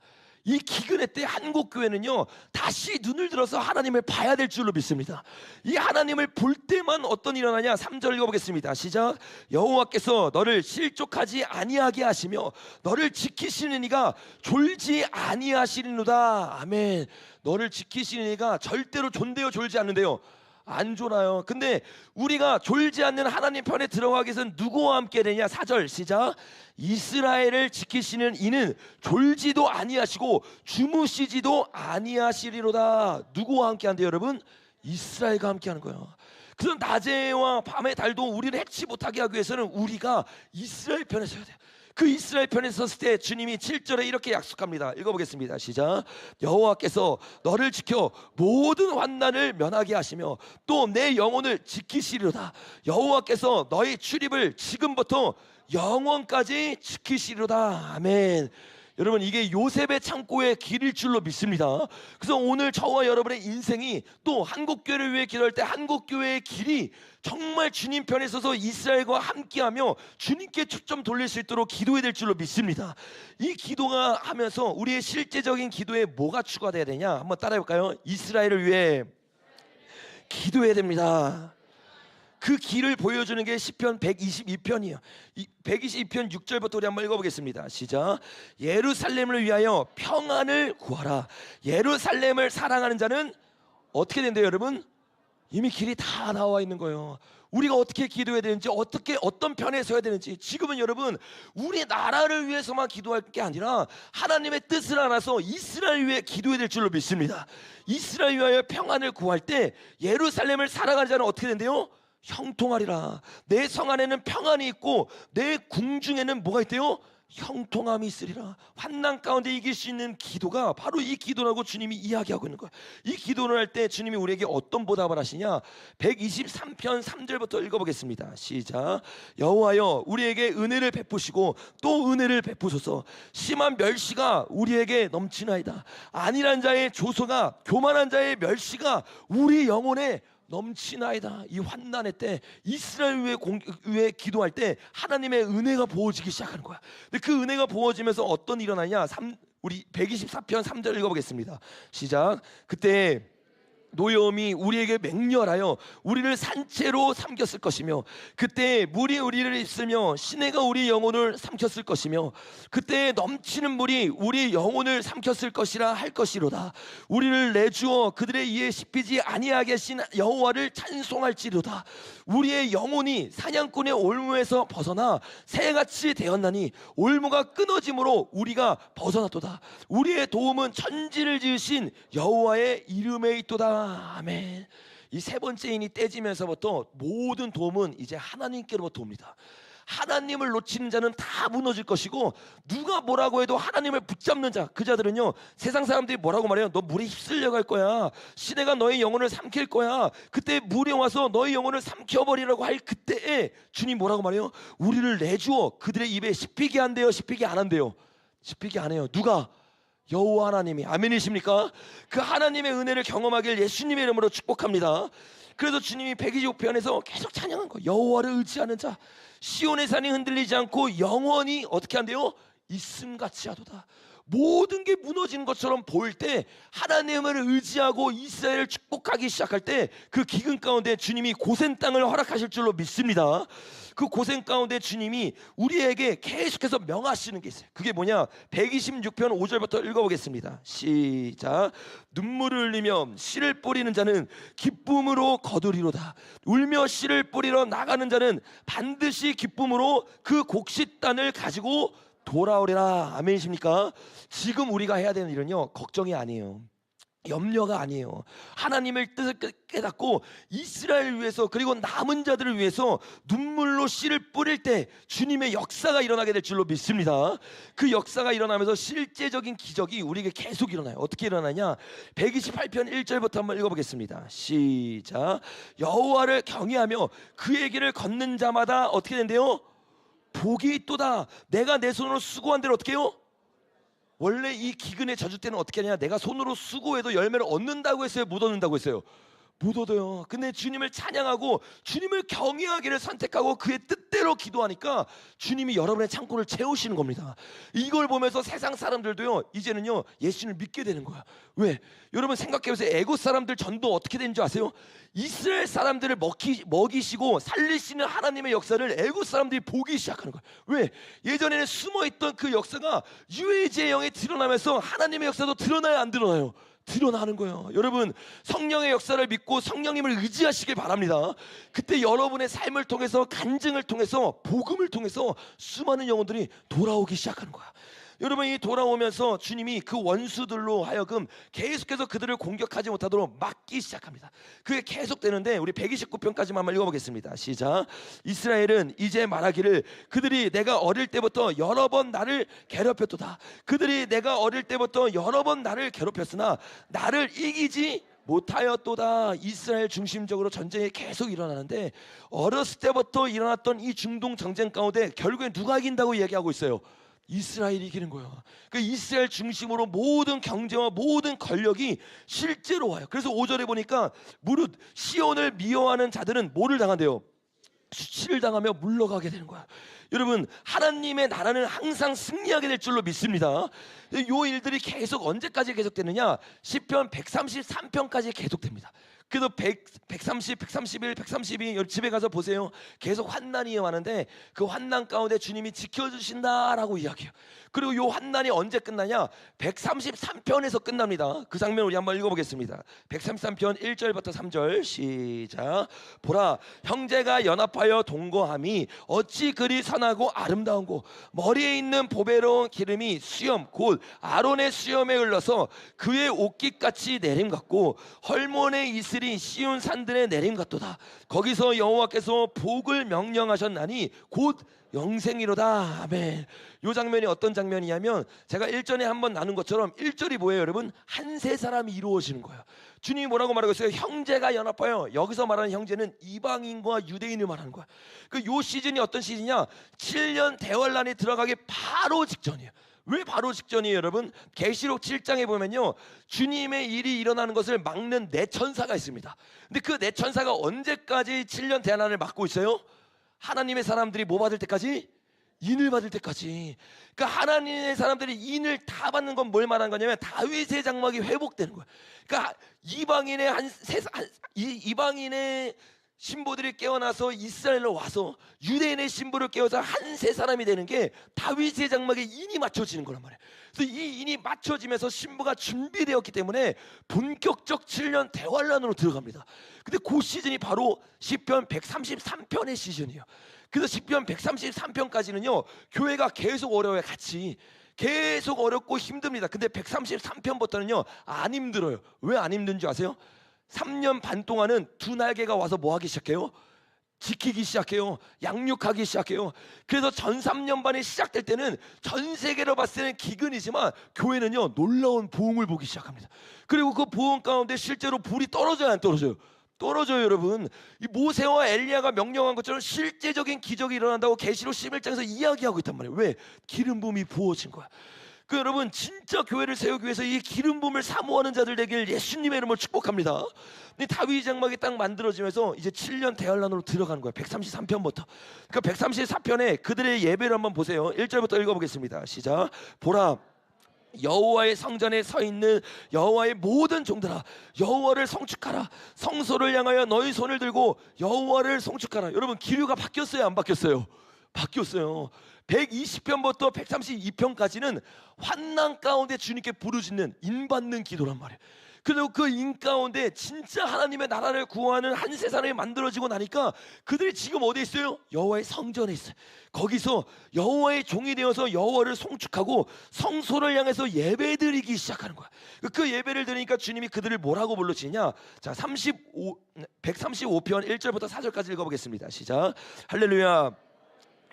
이 기근의 때 한국교회는요 다시 눈을 들어서 하나님을 봐야 될 줄로 믿습니다. 이 하나님을 볼 때만 어떤 일이 일어나냐? 3절 읽어보겠습니다. 시작. 여호와께서 너를 실족하지 아니하게 하시며 너를 지키시는 이가 졸지 아니하시리로다. 아멘. 너를 지키시는 이가 절대로 존대요 졸지 않는데요? 안 졸아요. 근데 우리가 졸지 않는 하나님 편에 들어가기 위해서는 누구와 함께 되냐? 4절 시작. 이스라엘을 지키시는 이는 졸지도 아니하시고 주무시지도 아니하시리로다. 누구와 함께 한대요 여러분? 이스라엘과 함께 하는 거예요. 그래서 낮에와 밤의 달도 우리를 해치 못하게 하기 위해서는 우리가 이스라엘 편에 서야 돼요. 그 이스라엘 편에 섰을 때 주님이 7절에 이렇게 약속합니다. 읽어보겠습니다. 시작. 여호와께서 너를 지켜 모든 환난을 면하게 하시며 또 내 영혼을 지키시리로다. 여호와께서 너의 출입을 지금부터 영원까지 지키시리로다. 아멘. 여러분 이게 요셉의 창고의 길일 줄로 믿습니다. 그래서 오늘 저와 여러분의 인생이 또 한국교회를 위해 기도할 때 한국교회의 길이 정말 주님 편에 서서 이스라엘과 함께하며 주님께 초점 돌릴 수 있도록 기도해야 될 줄로 믿습니다. 이 기도가 하면서 우리의 실제적인 기도에 뭐가 추가돼야 되냐? 한번 따라해볼까요? 이스라엘을 위해 기도해야 됩니다. 그 길을 보여주는 게 시편 122편이에요. 122편 6절부터 우리 한번 읽어보겠습니다. 시작. 예루살렘을 위하여 평안을 구하라. 예루살렘을 사랑하는 자는 어떻게 된대요 여러분? 이미 길이 다 나와 있는 거예요. 우리가 어떻게 기도해야 되는지 어떤 편에 서야 되는지 지금은 여러분 우리 나라를 위해서만 기도할 게 아니라 하나님의 뜻을 알아서 이스라엘 위해 기도해야 될 줄로 믿습니다. 이스라엘 위하여 평안을 구할 때 예루살렘을 사랑하는 자는 어떻게 된대요? 형통하리라. 내 성 안에는 평안이 있고 내 궁중에는 뭐가 있대요? 형통함이 있으리라. 환난 가운데 이길 수 있는 기도가 바로 이 기도라고 주님이 이야기하고 있는 거야. 이 기도를 할 때 주님이 우리에게 어떤 보답을 하시냐? 123편 3절부터 읽어보겠습니다. 시작. 여호와여 우리에게 은혜를 베푸시고 또 은혜를 베푸소서. 심한 멸시가 우리에게 넘치나이다. 안일한 자의 조소가 교만한 자의 멸시가 우리 영혼에 넘치나이다. 이 환난의 때 이스라엘 위에 기도할 때 하나님의 은혜가 부어지기 시작하는 거야. 근데 그 은혜가 부어지면서 어떤 일이 일어나냐? 우리 124편 3절 읽어보겠습니다. 시작. 그때 노여움이 우리에게 맹렬하여 우리를 산채로 삼켰을 것이며 그때 물이 우리를 입으며 시내가 우리 영혼을 삼켰을 것이며 그때 넘치는 물이 우리 영혼을 삼켰을 것이라 할 것이로다. 우리를 내주어 그들의 이에 씹히지 아니하게 하신 여호와를 찬송할지로다. 우리의 영혼이 사냥꾼의 올무에서 벗어나 새같이 되었나니 올무가 끊어짐으로 우리가 벗어났도다. 우리의 도움은 천지를 지으신 여호와의 이름에 있도다. 아멘. 이 세 번째 인이 떼지면서부터 모든 도움은 이제 하나님께로부터 옵니다. 하나님을 놓치는 자는 다 무너질 것이고, 누가 뭐라고 해도 하나님을 붙잡는 자, 그 자들은요, 세상 사람들이 뭐라고 말해요? 너 물에 휩쓸려 갈 거야, 시내가 너의 영혼을 삼킬 거야, 그때 물에 와서 너의 영혼을 삼켜버리라고 할 그때에 주님 뭐라고 말해요? 우리를 내주어 그들의 입에 씹히게 한대요, 씹히게 안 한대요? 씹히게 안 해요. 누가? 여호와 하나님이. 아멘이십니까? 그 하나님의 은혜를 경험하길 예수님의 이름으로 축복합니다. 그래서 주님이 125편에서 계속 찬양한 거, 여호와를 의지하는 자 시온의 산이 흔들리지 않고 영원히 어떻게 한대요? 있음같이 하도다. 모든 게 무너지는 것처럼 보일 때 하나님을 의지하고 이스라엘을 축복하기 시작할 때 그 기근 가운데 주님이 고센 땅을 허락하실 줄로 믿습니다. 그 고생 가운데 주님이 우리에게 계속해서 명하시는 게 있어요. 그게 뭐냐? 126편 5절부터 읽어보겠습니다. 시작. 눈물을 흘리며 씨를 뿌리는 자는 기쁨으로 거두리로다. 울며 씨를 뿌리러 나가는 자는 반드시 기쁨으로 그 곡식단을 가지고 돌아오리라. 아멘이십니까? 지금 우리가 해야 되는 일은요, 걱정이 아니에요, 염려가 아니에요. 하나님의 뜻을 깨닫고 이스라엘을 위해서, 그리고 남은 자들을 위해서 눈물로 씨를 뿌릴 때 주님의 역사가 일어나게 될 줄로 믿습니다. 그 역사가 일어나면서 실제적인 기적이 우리에게 계속 일어나요. 어떻게 일어나냐? 128편 1절부터 한번 읽어보겠습니다. 시작. 여호와를 경외하며 그의 길을 걷는 자마다 어떻게 된대요? 복이 있도다. 내가 내 손으로 수고한 대로 어떻게 해요? 원래 이 기근의 저주 때는 어떻게 하냐? 내가 손으로 수고해도 열매를 얻는다고 했어요? 못 얻는다고 했어요? 못 얻어요. 근데 주님을 찬양하고 주님을 경외하기를 선택하고 그의 뜻대로 기도하니까 주님이 여러분의 창고를 채우시는 겁니다. 이걸 보면서 세상 사람들도요, 이제는요, 예수님을 믿게 되는 거야. 왜? 여러분 생각해보세요. 애국 사람들 전도 어떻게 되는 줄 아세요? 이스라엘 사람들을 먹이시고 살리시는 하나님의 역사를 애국 사람들이 보기 시작하는 거예요. 왜? 예전에는 숨어있던 그 역사가 유해지의 영에 드러나면서 하나님의 역사도 드러나야 안 드러나요? 드러나는 거예요. 여러분, 성령의 역사를 믿고 성령님을 의지하시길 바랍니다. 그때 여러분의 삶을 통해서, 간증을 통해서, 복음을 통해서 수많은 영혼들이 돌아오기 시작하는 거야. 여러분, 이 돌아오면서 주님이 그 원수들로 하여금 계속해서 그들을 공격하지 못하도록 막기 시작합니다. 그게 계속되는데 우리 129편까지만 한번 읽어보겠습니다. 시작. 이스라엘은 이제 말하기를 그들이 내가 어릴 때부터 여러 번 나를 괴롭혔도다. 그들이 내가 어릴 때부터 여러 번 나를 괴롭혔으나 나를 이기지 못하였도다. 이스라엘 중심적으로 전쟁이 계속 일어나는데 어렸을 때부터 일어났던 이 중동 전쟁 가운데 결국엔 누가 이긴다고 이야기하고 있어요? 이스라엘이 이기는 거예요. 그 이스라엘 중심으로 모든 경제와 모든 권력이 실제로 와요. 그래서 5절에 보니까 무릇 시온을 미워하는 자들은 뭐를 당한대요? 수치를 당하며 물러가게 되는 거야. 여러분, 하나님의 나라는 항상 승리하게 될 줄로 믿습니다. 이 일들이 계속 언제까지 계속되느냐? 시편 133편까지 계속됩니다. 그래서 130, 131, 132 집에 가서 보세요. 계속 환난이 많은데 그 환난 가운데 주님이 지켜주신다라고 이야기해요. 그리고 이 환난이 언제 끝나냐? 133편에서 끝납니다. 그 장면 우리 한번 읽어보겠습니다. 133편 1절부터 3절 시작. 보라, 형제가 연합하여 동거함이 어찌 그리 선하고 아름다운고, 머리에 있는 보배로운 기름이 수염 곧 아론의 수염에 흘러서 그의 옷깃같이 내림 같고 헐몬의 이슬이 시온 산들의 내림 같도다. 거기서 여호와께서 복을 명령하셨나니 곧 영생이로다. 아멘. 이 장면이 어떤 장면이냐면 제가 일전에 한번 나눈 것처럼 1절이 뭐예요, 여러분? 한 세 사람이 이루어지는 거예요. 주님이 뭐라고 말하고 있어요? 형제가 연합하여. 여기서 말하는 형제는 이방인과 유대인을 말하는 거야. 요 시즌이 어떤 시즌이냐? 7년 대환란이 들어가기 바로 직전이에요. 왜 바로 직전이에요, 여러분? 계시록 7장에 보면요, 주님의 일이 일어나는 것을 막는 네 천사가 있습니다. 근데 그 네 천사가 언제까지 7년 대환란을 막고 있어요? 하나님의 사람들이 뭐 받을 때까지? 인을 받을 때까지. 그러니까 하나님의 사람들이 인을 다 받는 건 뭘 말하는 거냐면 다윗의 장막이 회복되는 거예요. 그러니까 이방인의 신부들이 깨어나서 이스라엘로 와서 유대인의 신부를 깨워서 한 세 사람이 되는 게 다윗의 장막에 인이 맞춰지는 거란 말이에요. 그래서 이 인이 맞춰지면서 신부가 준비되었기 때문에 본격적 7년 대환란으로 들어갑니다. 근데 그 시즌이 바로 시편 133편의 시즌이에요. 그래서 시편 133편까지는요 교회가 계속 어려워요. 같이 계속 어렵고 힘듭니다. 근데 133편부터는요 안 힘들어요. 왜 안 힘든지 아세요? 3년 반 동안은 두 날개가 와서 뭐 하기 시작해요? 지키기 시작해요. 양육하기 시작해요. 그래서 전 3년반이 시작될 때는 전 세계로 봤을 때는 기근이지만 교회는요 놀라운 보응을 보기 시작합니다. 그리고 그 보응 가운데 실제로 불이 떨어져요, 안 떨어져요? 떨어져요, 여러분. 이 모세와 엘리야가 명령한 것처럼 실제적인 기적이 일어난다고 계시록 11장에서 이야기하고 있단 말이에요. 왜? 기름 부음이 부어진 거야. 그 여러분, 진짜 교회를 세우기 위해서 이 기름 부음을 사모하는 자들 되길 예수님의 이름으로 축복합니다. 근데 다윗 장막이 딱 만들어지면서 이제 7년 대환란으로 들어가는 거야. 133편부터. 그러니까 134편에 그들의 예배를 한번 보세요. 1절부터 읽어보겠습니다. 시작. 보라, 여호와의 성전에 서 있는 여호와의 모든 종들아, 여호와를 송축하라. 성소를 향하여 너희 손을 들고 여호와를 송축하라. 여러분, 기류가 바뀌었어요, 안 바뀌었어요? 바뀌었어요. 120편부터 132편까지는 환난 가운데 주님께 부르짖는 인받는 기도란 말이에요. 그리고 그 인 가운데 진짜 하나님의 나라를 구하는 한 세상이 만들어지고 나니까 그들이 지금 어디에 있어요? 여호와의 성전에 있어요. 거기서 여호와의 종이 되어서 여호와를 송축하고 성소를 향해서 예배드리기 시작하는 거야. 그 예배를 드리니까 주님이 그들을 뭐라고 불러주냐? 자, 135편 1절부터 4절까지 읽어보겠습니다. 시작. 할렐루야.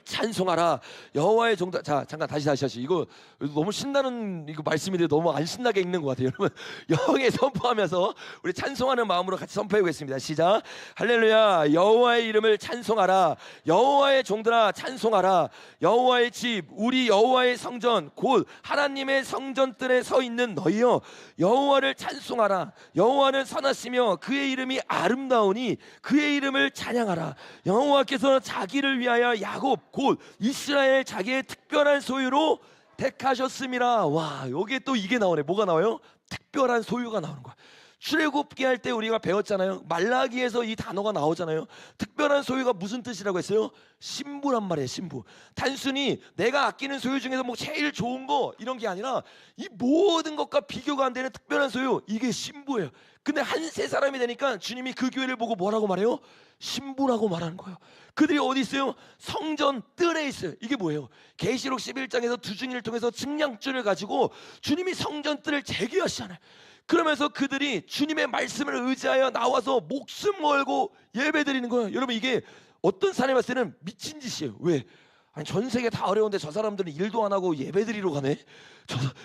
찬송하라 여호와의 종들. 자, 잠깐 다시 이거 너무 신나는 이거 말씀인데 너무 안 신나게 읽는 것 같아요. 여러분, 영에 선포하면서 우리 찬송하는 마음으로 같이 선포해 보겠습니다. 시작. 할렐루야. 여호와의 이름을 찬송하라. 여호와의 종들아 찬송하라. 여호와의 집, 우리 여호와의 성전, 곧 하나님의 성전들에 서 있는 너희여, 여호와를 찬송하라. 여호와는 선하시며 그의 이름이 아름다우니 그의 이름을 찬양하라. 여호와께서 자기를 위하여 야곱, 곧 이스라엘 자기의 특별한 소유로 택하셨음이라. 와, 여기에 또 이게 나오네. 뭐가 나와요? 특별한 소유가 나오는 거야. 출애굽기 할 때 우리가 배웠잖아요. 말라기에서 이 단어가 나오잖아요. 특별한 소유가 무슨 뜻이라고 했어요? 신부란 말이에요. 신부. 단순히 내가 아끼는 소유 중에서 뭐 제일 좋은 거 이런 게 아니라 이 모든 것과 비교가 안 되는 특별한 소유, 이게 신부예요. 근데 한 세 사람이 되니까 주님이 그 교회를 보고 뭐라고 말해요? 신부라고 말하는 거예요. 그들이 어디 있어요? 성전 뜰에 있어요. 이게 뭐예요? 계시록 11장에서 두 증인을 통해서 측량줄을 가지고 주님이 성전 뜰을 재개하시잖아요. 그러면서 그들이 주님의 말씀을 의지하여 나와서 목숨 걸고 예배드리는 거예요. 여러분, 이게 어떤 사람이 봤을 때는 미친 짓이에요. 왜? 아니, 전 세계 다 어려운데 저 사람들은 일도 안 하고 예배드리러 가네.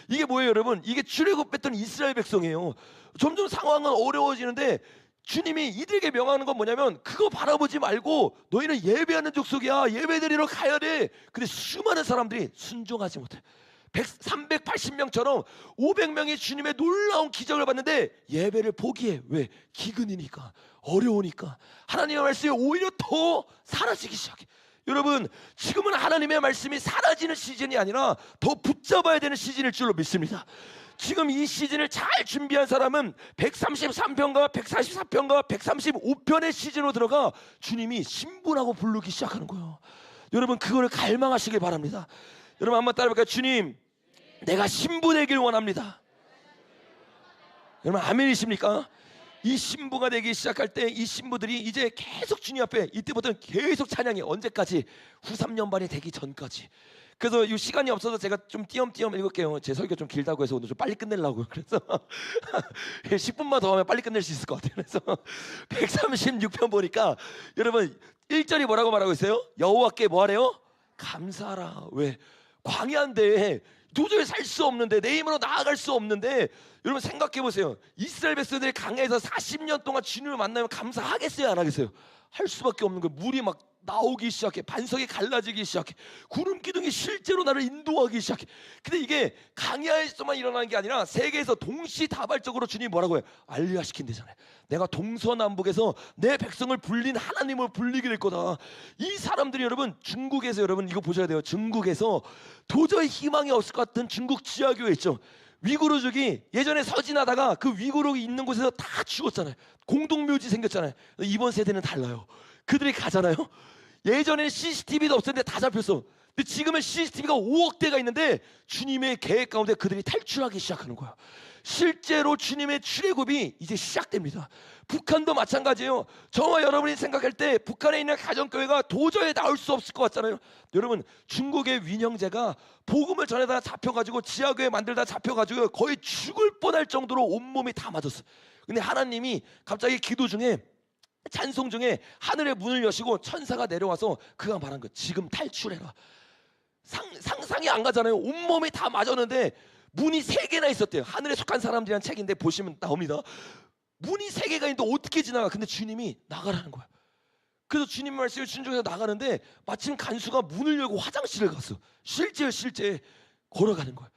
이게 뭐예요, 여러분? 이게 출애굽했던 이스라엘 백성이에요. 점점 상황은 어려워지는데 주님이 이들에게 명하는 건 뭐냐면, 그거 바라보지 말고 너희는 예배하는 족속이야. 예배드리러 가야 돼. 근데 수많은 사람들이 순종하지 못해. 380명처럼 500명이 주님의 놀라운 기적을 봤는데 예배를 포기해. 왜? 기근이니까, 어려우니까. 하나님의 말씀이 오히려 더 사라지기 시작해. 여러분, 지금은 하나님의 말씀이 사라지는 시즌이 아니라 더 붙잡아야 되는 시즌일 줄로 믿습니다. 지금 이 시즌을 잘 준비한 사람은 133편과 144편과 135편의 시즌으로 들어가 주님이 신부라고 부르기 시작하는 거예요. 여러분, 그거를 갈망하시길 바랍니다. 여러분, 한번 따라해볼까요? 주님, 내가 신부 되길 원합니다. 여러분, 아멘이십니까? 이 신부가 되기 시작할 때 이 신부들이 이제 계속 주님 앞에, 이때부터는 계속 찬양해. 언제까지? 후 3년반이 되기 전까지. 그래서 이 시간이 없어서 제가 좀 띄엄띄엄 읽을게요. 제 설교 좀 길다고 해서 오늘 좀 빨리 끝내려고요. 그래서 10분만 더 하면 빨리 끝낼 수 있을 것 같아요. 그래서 136편 보니까 여러분 1절이 뭐라고 말하고 있어요? 여호와께 뭐 하래요? 감사하라. 왜? 광야인데 도저히 살 수 없는데, 내 힘으로 나아갈 수 없는데, 여러분 생각해 보세요. 이스라엘 백성들이 강야에서 40년 동안 주님을 만나면 감사하겠어요, 안 하겠어요? 할 수밖에 없는 거예요. 물이 막 나오기 시작해. 반석이 갈라지기 시작해. 구름 기둥이 실제로 나를 인도하기 시작해. 근데 이게 강야에서만 일어나는 게 아니라 세계에서 동시다발적으로 주님이 뭐라고 해요? 알리야 시킨대잖아요. 내가 동서남북에서 내 백성을 불린 하나님을 불리게 될 거다. 이 사람들이 여러분, 중국에서, 여러분 이거 보셔야 돼요. 중국에서 도저히 희망이 없을 것 같은 중국 지하교회 있죠. 위구르족이 예전에 서진하다가 그 위구르족이 있는 곳에서 다 죽었잖아요. 공동묘지 생겼잖아요. 이번 세대는 달라요. 그들이 가잖아요. 예전에는 CCTV도 없었는데 다 잡혔어. 근데 지금은 CCTV가 5억 대가 있는데 주님의 계획 가운데 그들이 탈출하기 시작하는 거야. 실제로 주님의 출애굽이 이제 시작됩니다. 북한도 마찬가지예요. 저와 여러분이 생각할 때 북한에 있는 가정교회가 도저히 나올 수 없을 것 같잖아요. 여러분, 중국의 윈형제가 복음을 전에다 잡혀가지고 지하교회 만들다 잡혀가지고 거의 죽을 뻔할 정도로 온몸이 다 맞았어. 근데 하나님이 갑자기 기도 중에 찬송 중에 하늘의 문을 여시고 천사가 내려와서 그가 말한 것, 지금 탈출해라. 상상이 안 가잖아요. 온몸이 다 맞았는데 문이 3개나 있었대요. 하늘에 속한 사람들이란 책인데 보시면 나옵니다. 문이 3개가 있는데 어떻게 지나가? 근데 주님이 나가라는 거야. 그래서 주님 말씀을 순종해서 나가는데 마침 간수가 문을 열고 화장실을 갔어. 실제 걸어가는 거야.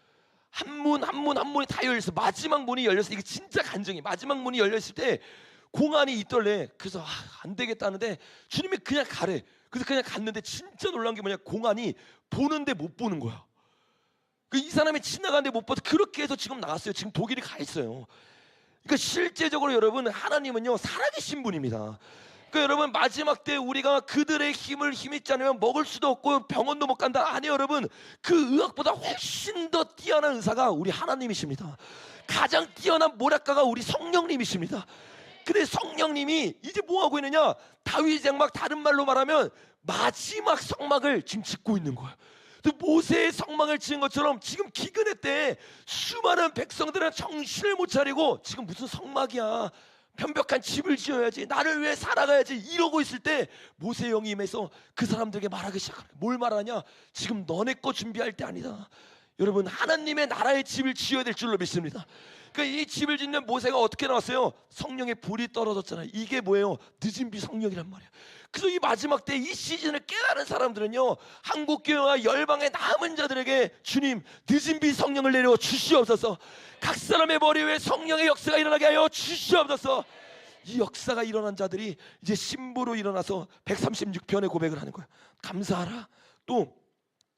한 문이 다 열렸어. 마지막 문이 열렸어. 이게 진짜 간증이. 마지막 문이 열렸을 때 공안이 있더래. 그래서 안 되겠다 하는데 주님이 그냥 가래. 그래서 그냥 갔는데 진짜 놀란 게 뭐냐, 공안이 보는데 못 보는 거야. 이 사람이 지나가는데 못 봐서 그렇게 해서 지금 나왔어요. 지금 독일에 가 있어요. 그러니까 실제적으로 여러분, 하나님은요 살아계신 분입니다. 그러니까 여러분, 마지막 때 우리가 그들의 힘을 힘입지 않으면 먹을 수도 없고 병원도 못 간다. 아니 여러분, 그 의학보다 훨씬 더 뛰어난 의사가 우리 하나님이십니다. 가장 뛰어난 모략가가 우리 성령님이십니다. 근데 성령님이 이제 뭐 하고 있느냐? 다윗 장막, 다른 말로 말하면 마지막 성막을 지금 짓고 있는 거예요. 모세의 성막을 지은 것처럼 지금 기근의 때에 수많은 백성들은 정신을 못 차리고 지금 무슨 성막이야, 편벽한 집을 지어야지, 나를 위해 살아가야지 이러고 있을 때 모세 영이 임해서 그 사람들에게 말하기 시작하는 거예요. 뭘 말하냐? 지금 너네 거 준비할 때 아니다. 여러분, 하나님의 나라의 집을 지어야 될 줄로 믿습니다. 그러니까 이 집을 짓는 모세가 어떻게 나왔어요? 성령의 불이 떨어졌잖아요. 이게 뭐예요? 늦은 비 성령이란 말이에요. 그래서 이 마지막 때 이 시즌을 깨달은 사람들은요, 한국교회와 열방의 남은 자들에게 주님, 늦은 비 성령을 내려 주시옵소서. 각 사람의 머리 위에 성령의 역사가 일어나게 하여 주시옵소서. 이 역사가 일어난 자들이 이제 신부로 일어나서 136편의 고백을 하는 거예요. 감사하라. 또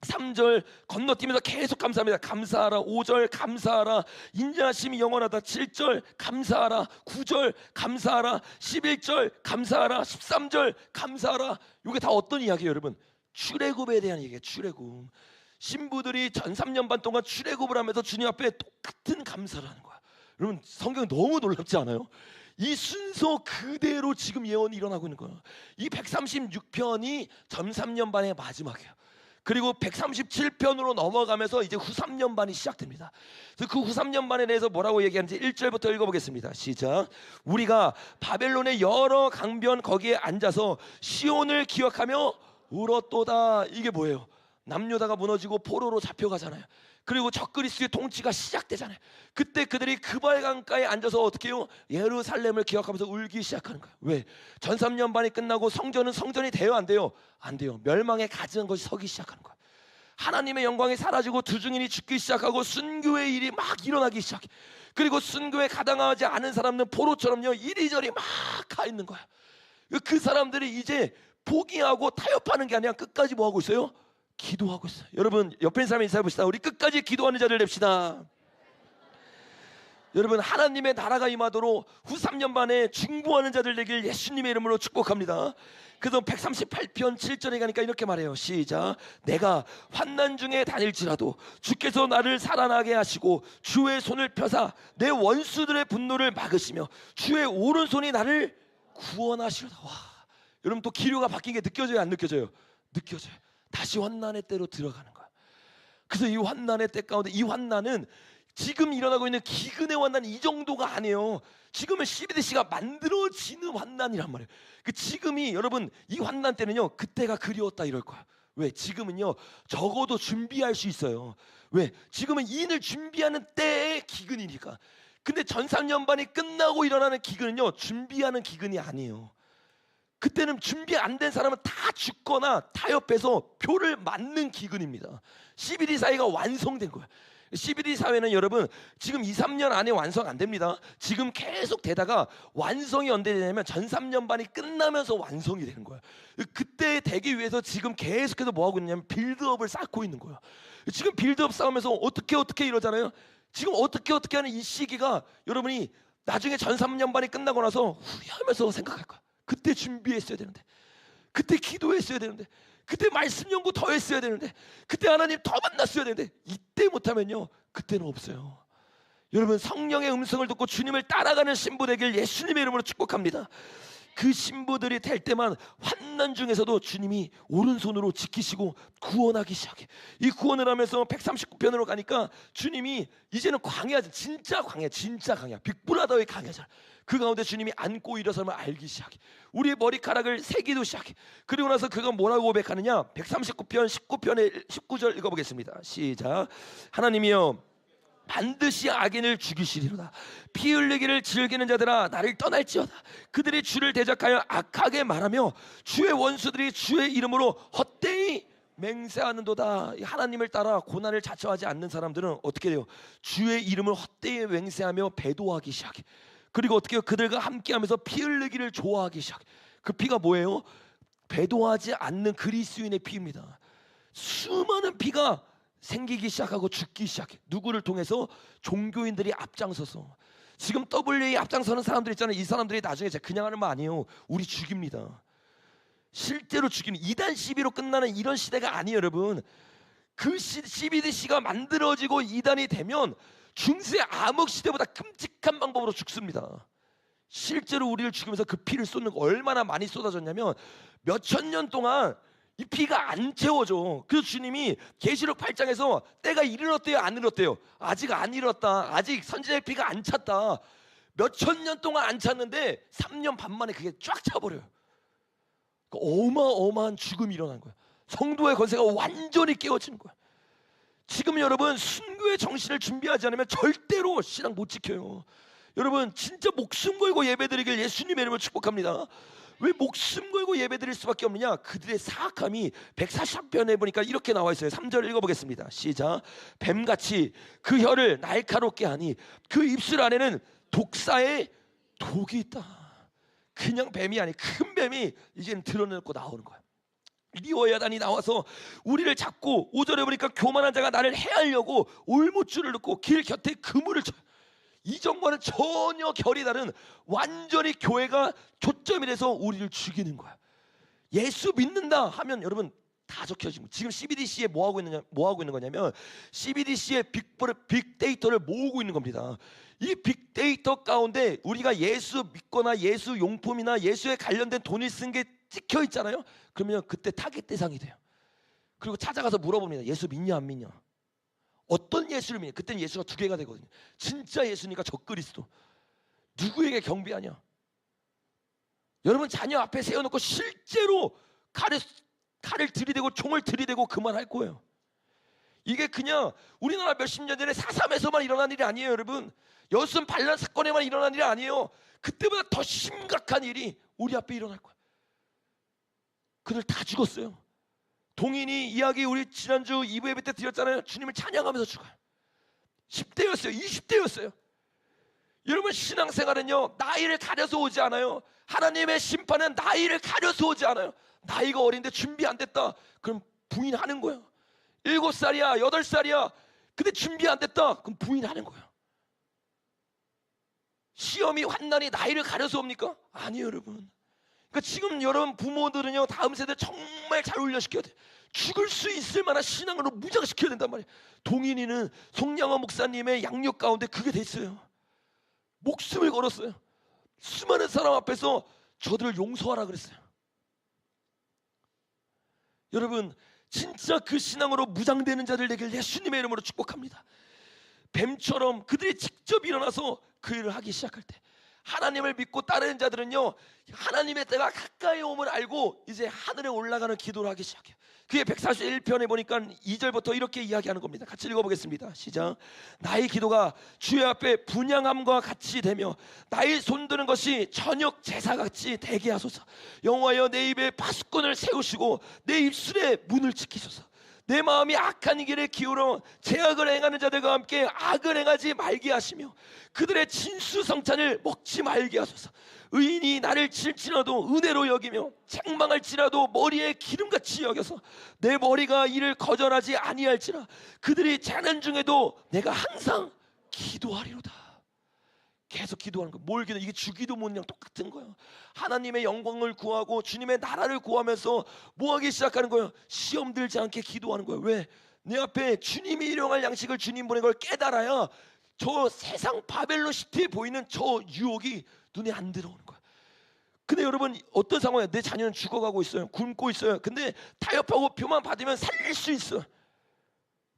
3절 건너뛰면서 계속 감사합니다. 감사하라. 5절 감사하라. 인자하심이 영원하다. 7절 감사하라. 9절 감사하라. 11절 감사하라. 13절 감사하라. 이게 다 어떤 이야기예요 여러분? 출애굽에 대한 얘기예요. 출애굽. 신부들이 전 3년 반 동안 출애굽을 하면서 주님 앞에 똑같은 감사를 하는 거야. 여러분, 성경 너무 놀랍지 않아요? 이 순서 그대로 지금 예언이 일어나고 있는 거예요. 이 136편이 전 3년 반의 마지막이에요. 그리고 137편으로 넘어가면서 이제 후 3년 반이 시작됩니다. 그래서 그 후 3년 반에 대해서 뭐라고 얘기하는지 1절부터 읽어보겠습니다. 시작. 우리가 바벨론의 여러 강변 거기에 앉아서 시온을 기억하며 울었도다. 이게 뭐예요? 남유다가 무너지고 포로로 잡혀가잖아요. 그리고 적그리스의 통치가 시작되잖아요. 그때 그들이 그발 강가에 앉아서 어떻게 해요? 예루살렘을 기억하면서 울기 시작하는 거예요. 왜? 전 3년 반이 끝나고 성전은 성전이 돼요, 안 돼요? 안 돼요. 멸망에 가증한 것이 서기 시작하는 거예요. 하나님의 영광이 사라지고 두 증인이 죽기 시작하고 순교의 일이 막 일어나기 시작해. 그리고 순교에 가당하지 않은 사람은 포로처럼요 이리저리 막 가 있는 거야. 그 사람들이 이제 포기하고 타협하는 게 아니라 끝까지 뭐 하고 있어요? 기도하고 있어요. 여러분, 옆에 있는 사람 인사해 봅시다. 우리 끝까지 기도하는 자들 됩시다. 여러분, 하나님의 나라가 임하도록 후 3년 반에 중보하는 자들 되길 예수님의 이름으로 축복합니다. 그래서 138편 7절에 가니까 이렇게 말해요. 시작. 내가 환난 중에 다닐지라도 주께서 나를 살아나게 하시고 주의 손을 펴사 내 원수들의 분노를 막으시며 주의 오른손이 나를 구원하시로다. 와, 여러분, 또 기류가 바뀐 게 느껴져요, 안 느껴져요? 느껴져요. 다시 환난의 때로 들어가는 거야. 그래서 이 환난의 때 가운데, 이 환난은 지금 일어나고 있는 기근의 환난 이 정도가 아니에요. 지금은 CBDC가 만들어지는 환난이란 말이에요. 그 지금이, 여러분, 이 환난 때는요 그때가 그리웠다 이럴 거야. 왜? 지금은요 적어도 준비할 수 있어요. 왜? 지금은 인을 준비하는 때의 기근이니까. 근데 전 3년 반이 끝나고 일어나는 기근은요 준비하는 기근이 아니에요. 그때는 준비 안 된 사람은 다 죽거나 타협해서 표를 맞는 기근입니다. CBD 사회가 완성된 거예요. CBD 사회는 여러분 지금 2, 3년 안에 완성 안 됩니다. 지금 계속 되다가 완성이 언제 되냐면 전 3년 반이 끝나면서 완성이 되는 거예요. 그때 되기 위해서 지금 계속해서 뭐 하고 있냐면 빌드업을 쌓고 있는 거예요. 지금 빌드업 싸우면서 어떻게 이러잖아요. 지금 어떻게 하는 이 시기가 여러분이 나중에 전 3년 반이 끝나고 나서 후회하면서 생각할 거야. 그때 준비했어야 되는데, 그때 기도했어야 되는데, 그때 말씀 연구 더 했어야 되는데, 그때 하나님 더 만났어야 되는데, 이때 못하면요 그때는 없어요. 여러분, 성령의 음성을 듣고 주님을 따라가는 신부 되길 예수님의 이름으로 축복합니다. 그 신부들이 될 때만 환난 중에서도 주님이 오른손으로 지키시고 구원하기 시작해. 이 구원을 하면서 139편으로 가니까 주님이 이제는 광야, 진짜 광야, 진짜 광야, 빅브라더의 광야잖아. 그 가운데 주님이 앉고 일어서면 알기 시작해. 우리의 머리카락을 세기도 시작해. 그리고 나서 그가 뭐라고 고백하느냐? 139편 19편의 19절 읽어보겠습니다. 시작. 하나님이여 반드시 악인을 죽이시리로다. 피 흘리기를 즐기는 자들아 나를 떠날지어다. 그들이 주를 대적하여 악하게 말하며 주의 원수들이 주의 이름으로 헛되이 맹세하는도다. 하나님을 따라 고난을 자처하지 않는 사람들은 어떻게 돼요? 주의 이름을 헛되이 맹세하며 배도하기 시작해. 그리고 어떻게 해요? 그들과 함께하면서 피 흘리기를 좋아하기 시작해. 그 피가 뭐예요? 배도하지 않는 그리스도인의 피입니다. 수많은 피가 생기기 시작하고 죽기 시작해. 누구를 통해서? 종교인들이 앞장서서. 지금 WA 앞장서는 사람들 있잖아요. 이 사람들이 나중에 그냥 하는 말 아니에요. 우리 죽입니다. 실제로 죽이는, 이단 시비로 끝나는 이런 시대가 아니에요 여러분. 그 CBDC가 만들어지고 이단이 되면 중세 암흑 시대보다 끔찍한 방법으로 죽습니다. 실제로 우리를 죽이면서 그 피를 쏟는 거 얼마나 많이 쏟아졌냐면 몇천 년 동안 이 피가 안 채워져. 그래서 주님이 계시록 8장에서 때가 이르렀대요 안 이르렀대요? 아직 안 이르렀다. 아직 선지자의 피가 안 찼다. 몇천 년 동안 안 찼는데 3년 반 만에 그게 쫙 차버려요. 어마어마한 죽음이 일어난 거야. 성도의 권세가 완전히 깨어지는 거야. 지금 여러분 순교의 정신을 준비하지 않으면 절대로 신앙 못 지켜요. 여러분 진짜 목숨 걸고 예배드리길 예수님의 이름으로 축복합니다. 왜 목숨 걸고 예배드릴 수밖에 없느냐? 그들의 사악함이 140편에 보니까 이렇게 나와 있어요. 3절 읽어보겠습니다. 시작. 뱀같이 그 혀를 날카롭게 하니 그 입술 안에는 독사의 독이 있다. 그냥 뱀이 아니 큰 뱀이 이제는 드러내고 나오는 거야. 리워야단이 나와서 우리를 잡고 5절에 보니까 교만한 자가 나를 해하려고 올무줄을 넣고 길 곁에 그물을 쳐요. 이전과는 전혀 결이 다른 완전히 교회가 초점이 돼서 우리를 죽이는 거야. 예수 믿는다 하면 여러분 다 적혀지고, 지금 CBDC에 뭐 하고 있는 거냐면 CBDC의 빅데이터를 모으고 있는 겁니다. 이 빅데이터 가운데 우리가 예수 믿거나 예수 용품이나 예수에 관련된 돈을 쓴 게 찍혀 있잖아요. 그러면 그때 타겟 대상이 돼요. 그리고 찾아가서 물어봅니다. 예수 믿냐 안 믿냐? 어떤 예수를 믿냐? 그때는 예수가 두 개가 되거든요. 진짜 예수니까 적그리스도. 누구에게 경배하냐? 여러분 자녀 앞에 세워놓고 실제로 칼을 들이대고 총을 들이대고 그만할 거예요. 이게 그냥 우리나라 몇십 년 전에 4.3에서만 일어난 일이 아니에요 여러분. 여순 반란 사건에만 일어난 일이 아니에요. 그때보다 더 심각한 일이 우리 앞에 일어날 거예요. 그들 다 죽었어요. 동인이 이야기 우리 지난주 2부 예배 때 드렸잖아요. 주님을 찬양하면서 죽어요. 10대였어요 20대였어요 여러분 신앙생활은요 나이를 가려서 오지 않아요. 하나님의 심판은 나이를 가려서 오지 않아요. 나이가 어린데 준비 안 됐다 그럼 부인하는 거예요. 7살이야 8살이야 근데 준비 안 됐다 그럼 부인하는 거예요. 시험이 환난이 나이를 가려서 옵니까? 아니에요 여러분. 그러니까 지금 여러분 부모들은요 다음 세대 정말 잘 훈련시켜야 돼. 죽을 수 있을 만한 신앙으로 무장시켜야 된단 말이에요. 동인이는 송양호 목사님의 양육 가운데 그게 됐어요. 목숨을 걸었어요. 수많은 사람 앞에서 저들을 용서하라 그랬어요. 여러분 진짜 그 신앙으로 무장되는 자들 되길 예수님의 이름으로 축복합니다. 뱀처럼 그들이 직접 일어나서 그 일을 하기 시작할 때 하나님을 믿고 따르는 자들은요 하나님의 때가 가까이 오면 알고 이제 하늘에 올라가는 기도를 하기 시작해요. 그게 141편에 보니까 2절부터 이렇게 이야기하는 겁니다. 같이 읽어보겠습니다. 시작. 나의 기도가 주의 앞에 분향함과 같이 되며 나의 손드는 것이 저녁 제사같이 되게 하소서. 여호와여 내 입에 파수꾼을 세우시고 내 입술에 문을 지키소서. 내 마음이 악한 길에 기울어 죄악을 행하는 자들과 함께 악을 행하지 말게 하시며 그들의 진수성찬을 먹지 말게 하소서. 의인이 나를 칠지라도 은혜로 여기며 책망할지라도 머리에 기름같이 여겨서 내 머리가 이를 거절하지 아니할지라. 그들이 재난 중에도 내가 항상 기도하리로다. 계속 기도하는 거예요. 뭘 기도? 이게 주기도 모니랑 똑같은 거예요. 하나님의 영광을 구하고 주님의 나라를 구하면서 뭐 하기 시작하는 거예요? 시험 들지 않게 기도하는 거예요. 왜? 내 앞에 주님이 일용할 양식을 주님 보낸 걸 깨달아야 저 세상 바벨론 시티에 보이는 저 유혹이 눈에 안 들어오는 거예요. 근데 여러분 어떤 상황이에요? 내 자녀는 죽어가고 있어요. 굶고 있어요. 근데 타협하고 표만 받으면 살릴 수 있어.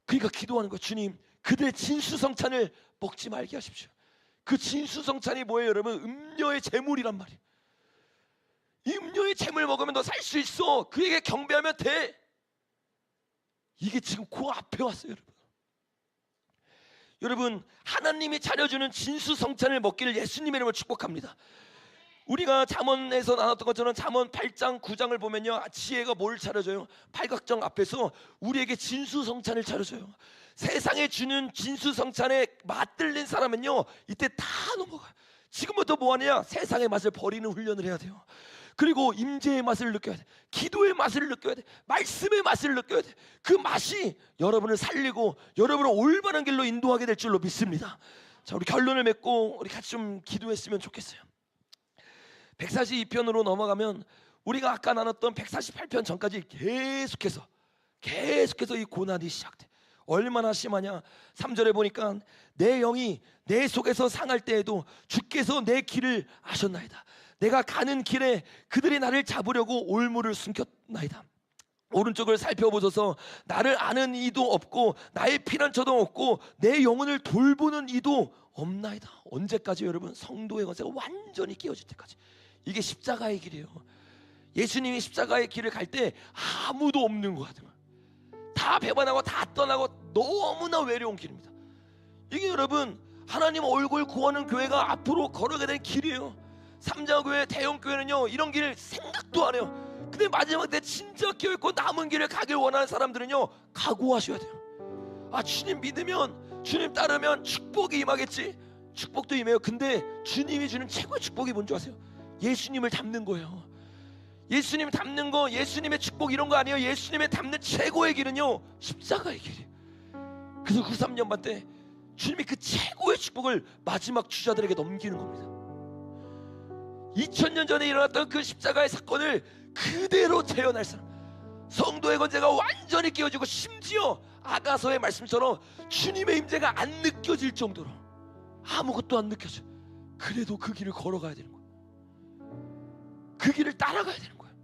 그러니까 기도하는 거예요. 주님, 그들의 진수성찬을 먹지 말게 하십시오. 그 진수성찬이 뭐예요 여러분? 음녀의 재물이란 말이에요. 이 음녀의 재물 먹으면 너 살 수 있어. 그에게 경배하면 돼. 이게 지금 그 앞에 왔어요 여러분. 여러분, 하나님이 차려주는 진수성찬을 먹기를 예수님의 이름으로 축복합니다. 우리가 잠언에서 나눴던 것처럼 잠언 8장 9장을 보면요, 지혜가 뭘 차려줘요? 팔각정 앞에서 우리에게 진수성찬을 차려줘요. 세상에 주는 진수성찬에 맛들린 사람은요 이때 다 넘어가요. 지금부터 뭐하냐? 세상의 맛을 버리는 훈련을 해야 돼요. 그리고 임재의 맛을 느껴야 돼. 기도의 맛을 느껴야 돼. 말씀의 맛을 느껴야 돼. 그 맛이 여러분을 살리고 여러분을 올바른 길로 인도하게 될 줄로 믿습니다. 자, 우리 결론을 맺고 우리 같이 좀 기도했으면 좋겠어요. 142편으로 넘어가면 우리가 아까 나눴던 148편 전까지 계속해서 이 고난이 시작돼. 얼마나 심하냐? 3절에 보니까 내 영이 내 속에서 상할 때에도 주께서 내 길을 아셨나이다. 내가 가는 길에 그들이 나를 잡으려고 올무를 숨겼나이다. 오른쪽을 살펴보소서. 나를 아는 이도 없고 나의 피난처도 없고 내 영혼을 돌보는 이도 없나이다. 언제까지 여러분? 성도의 권세가 완전히 깨어질 때까지. 이게 십자가의 길이에요. 예수님이 십자가의 길을 갈 때 아무도 없는 것 같아요. 다 배반하고 다 떠나고 너무나 외로운 길입니다. 이게 여러분 하나님 얼굴 구하는 교회가 앞으로 걸어가야 되는 길이에요. 삼자교회, 대형교회는요 이런 길 생각도 안 해요. 근데 마지막 때 진짜 깨어있고 남은 길을 가길 원하는 사람들은요 각오하셔야 돼요. 아, 주님 믿으면, 주님 따르면 축복이 임하겠지. 축복도 임해요. 근데 주님이 주는 최고의 축복이 뭔지 아세요? 예수님을 닮는 거예요. 예수님 닮는 거, 예수님의 축복 이런 거 아니에요. 예수님의 닮는 최고의 길은요 십자가의 길이에요. 그래서 93년반 때 주님이 그 최고의 축복을 마지막 주자들에게 넘기는 겁니다. 2000년 전에 일어났던 그 십자가의 사건을 그대로 재현할 사람, 성도의 권세가 완전히 깨어지고 심지어 아가서의 말씀처럼 주님의 임재가 안 느껴질 정도로 아무것도 안 느껴져. 그래도 그 길을 걸어가야 되는 거예요. 그 길을 따라가야 되는 거예요.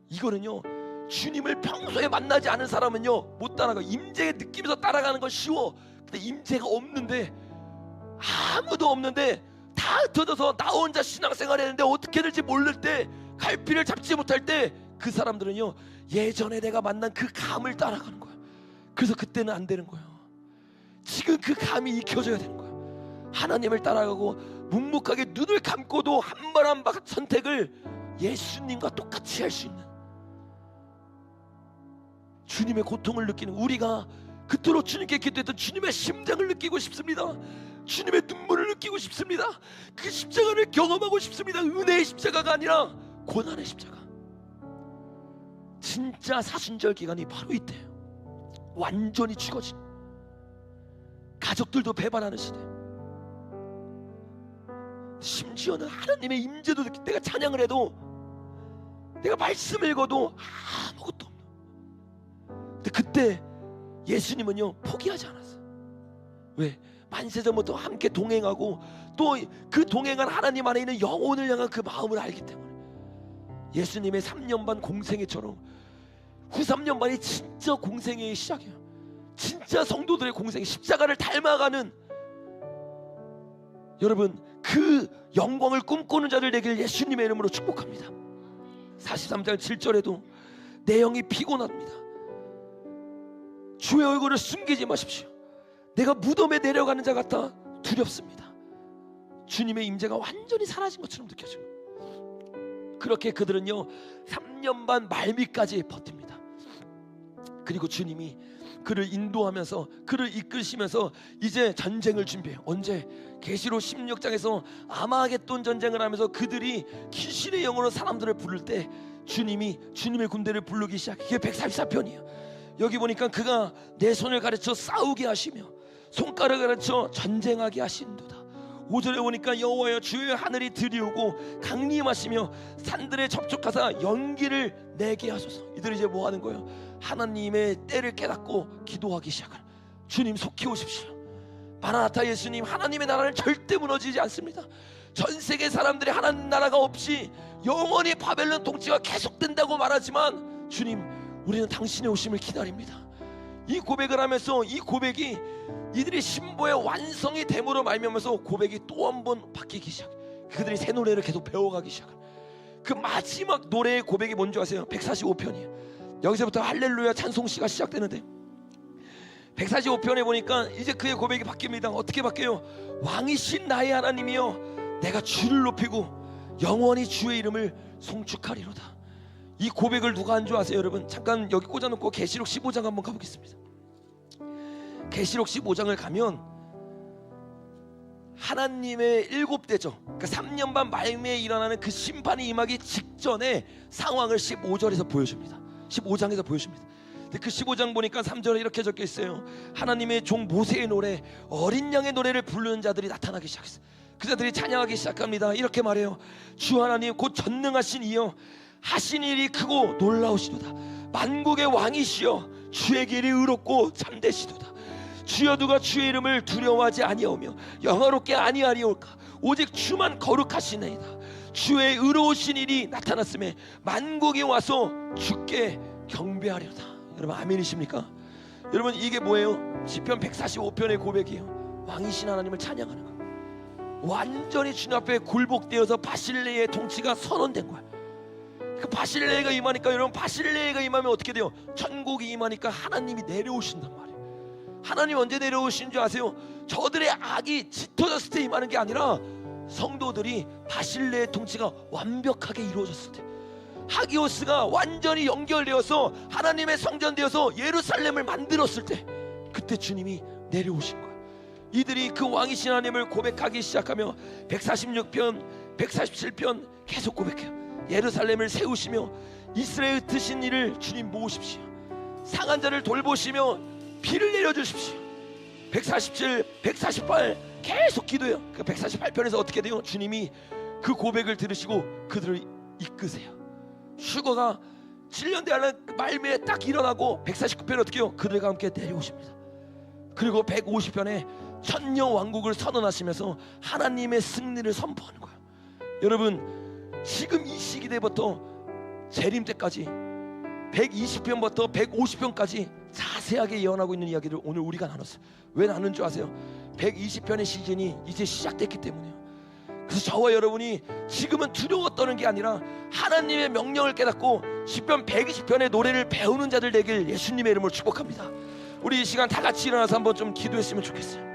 이거는요 주님을 평소에 만나지 않은 사람은요 못 따라가요. 임재의 느낌에서 따라가는 건 쉬워. 근데 임재가 없는데, 아무도 없는데 다 흩어져서 나 혼자 신앙생활 했는데 어떻게 될지 모를 때, 갈피를 잡지 못할 때 그 사람들은요 예전에 내가 만난 그 감을 따라가는 거야. 그래서 그때는 안 되는 거예요. 지금 그 감이 익혀져야 되는 거예요. 하나님을 따라가고 묵묵하게 눈을 감고도 한 발 한 발 선택을 예수님과 똑같이 할 수 있는, 주님의 고통을 느끼는 우리가 그토록 주님께 기도했던 주님의 심장을 느끼고 싶습니다. 주님의 눈물을 느끼고 싶습니다. 그 십자가를 경험하고 싶습니다. 은혜의 십자가가 아니라 고난의 십자가. 진짜 사순절 기간이 바로 이때예요. 완전히 죽어진, 가족들도 배반하는 시대. 심지어는 하나님의 임재도 느끼, 내가 찬양을 해도, 내가 말씀을 읽어도 아무것도 없는. 근데 그때 예수님은요 포기하지 않았어요. 왜? 만세전부터 함께 동행하고 또 그 동행한 하나님 안에 있는 영혼을 향한 그 마음을 알기 때문에 예수님의 3년 반 공생애처럼 후 3년 반이 진짜 공생애의 시작이에요. 진짜 성도들의 공생애, 십자가를 닮아가는, 여러분 그 영광을 꿈꾸는 자들 되길 예수님의 이름으로 축복합니다. 43장 7절에도 내 영이 피곤합니다. 주의 얼굴을 숨기지 마십시오. 내가 무덤에 내려가는 자 같아 두렵습니다. 주님의 임재가 완전히 사라진 것처럼 느껴져요. 그렇게 그들은요 3년 반 말미까지 버팁니다. 그리고 주님이 그를 인도하면서 그를 이끄시면서 이제 전쟁을 준비해요. 언제? 계시록 16장에서 아마겟돈 전쟁을 하면서 그들이 귀신의 영으로 사람들을 부를 때 주님이 주님의 군대를 부르기 시작해. 그게 144편이에요. 여기 보니까 그가 내 손을 가르쳐 싸우게 하시며 손가락을 가르쳐 전쟁하게 하신도다. 5절에 보니까 여호와여 주의 하늘이 들이우고 강림하시며 산들에 접촉하사 연기를 내게 하소서. 이들이 이제 뭐 하는 거예요? 하나님의 때를 깨닫고 기도하기 시작하는. 주님 속히 오십시오. 마라나타 예수님, 하나님의 나라는 절대 무너지지 않습니다. 전 세계 사람들이 하나님 나라가 없이 영원히 바벨론 통치가 계속된다고 말하지만 주님, 우리는 당신의 오심을 기다립니다. 이 고백을 하면서 이 고백이 이들의 신보의 완성이 됨으로 말미암아서 고백이 또 한 번 바뀌기 시작. 그들이 새 노래를 계속 배워가기 시작. 그 마지막 노래의 고백이 뭔지 아세요? 145편이에요. 여기서부터 할렐루야 찬송시가 시작되는데 145편에 보니까 이제 그의 고백이 바뀝니다. 어떻게 바뀌어요? 왕이신 나의 하나님이여, 내가 주를 높이고 영원히 주의 이름을 송축하리로다. 이 고백을 누가 한 줄 아세요 여러분? 잠깐 여기 꽂아놓고 계시록 15장 한번 가보겠습니다. 계시록 15장을 가면 하나님의 7대죠. 그러니까 3년 반 말미에 일어나는 그 심판이 임하기 직전에 상황을 15절에서 보여줍니다. 15장에서 보여줍니다. 근데 그 15장 보니까 3절에 이렇게 적혀 있어요. 하나님의 종 모세의 노래, 어린 양의 노래를 부르는 자들이 나타나기 시작했어요. 그 자들이 찬양하기 시작합니다. 이렇게 말해요. 주 하나님 곧 전능하신 이여, 하신 일이 크고 놀라우시도다. 만국의 왕이시여, 주의 길이 의롭고 참되시도다. 주여 누가 주의 이름을 두려워하지 아니하오며 영화롭게 아니하리올까? 오직 주만 거룩하시나이다. 주의 의로우신 일이 나타났음에 만국이 와서 주께 경배하리로다. 여러분 아멘이십니까? 여러분 이게 뭐예요? 시편 145편의 고백이에요. 왕이신 하나님을 찬양하는 거예요. 완전히 주님 앞에 굴복되어서 바실레의 통치가 선언된 거야. 그 바실레가 임하니까, 여러분 바실레가 임하면 어떻게 돼요? 천국이 임하니까 하나님이 내려오신단 말이에요. 하나님 언제 내려오신 줄 아세요? 저들의 악이 짙어졌을 때 임하는 게 아니라 성도들이 바실레의 통치가 완벽하게 이루어졌을 때, 하기오스가 완전히 연결되어서 하나님의 성전되어서 예루살렘을 만들었을 때, 그때 주님이 내려오신 거예요. 이들이 그 왕이신 하나님을 고백하기 시작하며 146편 147편 계속 고백해요. 예루살렘을 세우시며 이스라엘 흩으신 이를 주님 모으십시오. 상한 자를 돌보시며 비를 내려주십시오. 147, 148 계속 기도해요. 그 148편에서 어떻게 돼요? 주님이 그 고백을 들으시고 그들을 이끄세요. 휴거가 7년 되는 말미에 딱 일어나고 149편에 어떻게 해요? 그들과 함께 내려오십니다. 그리고 150편에 천년 왕국을 선언하시면서 하나님의 승리를 선포하는 거예요. 여러분 지금 이 시기대부터 재림 때까지 120편부터 150편까지 자세하게 예언하고 있는 이야기를 오늘 우리가 나눴어요. 왜 나눈 줄 아세요? 120편의 시즌이 이제 시작됐기 때문에요. 그래서 저와 여러분이 지금은 두려워 떠는 게 아니라 하나님의 명령을 깨닫고 시편 120편의 노래를 배우는 자들 되길 예수님의 이름으로 축복합니다. 우리 이 시간 다 같이 일어나서 한번 좀 기도했으면 좋겠어요.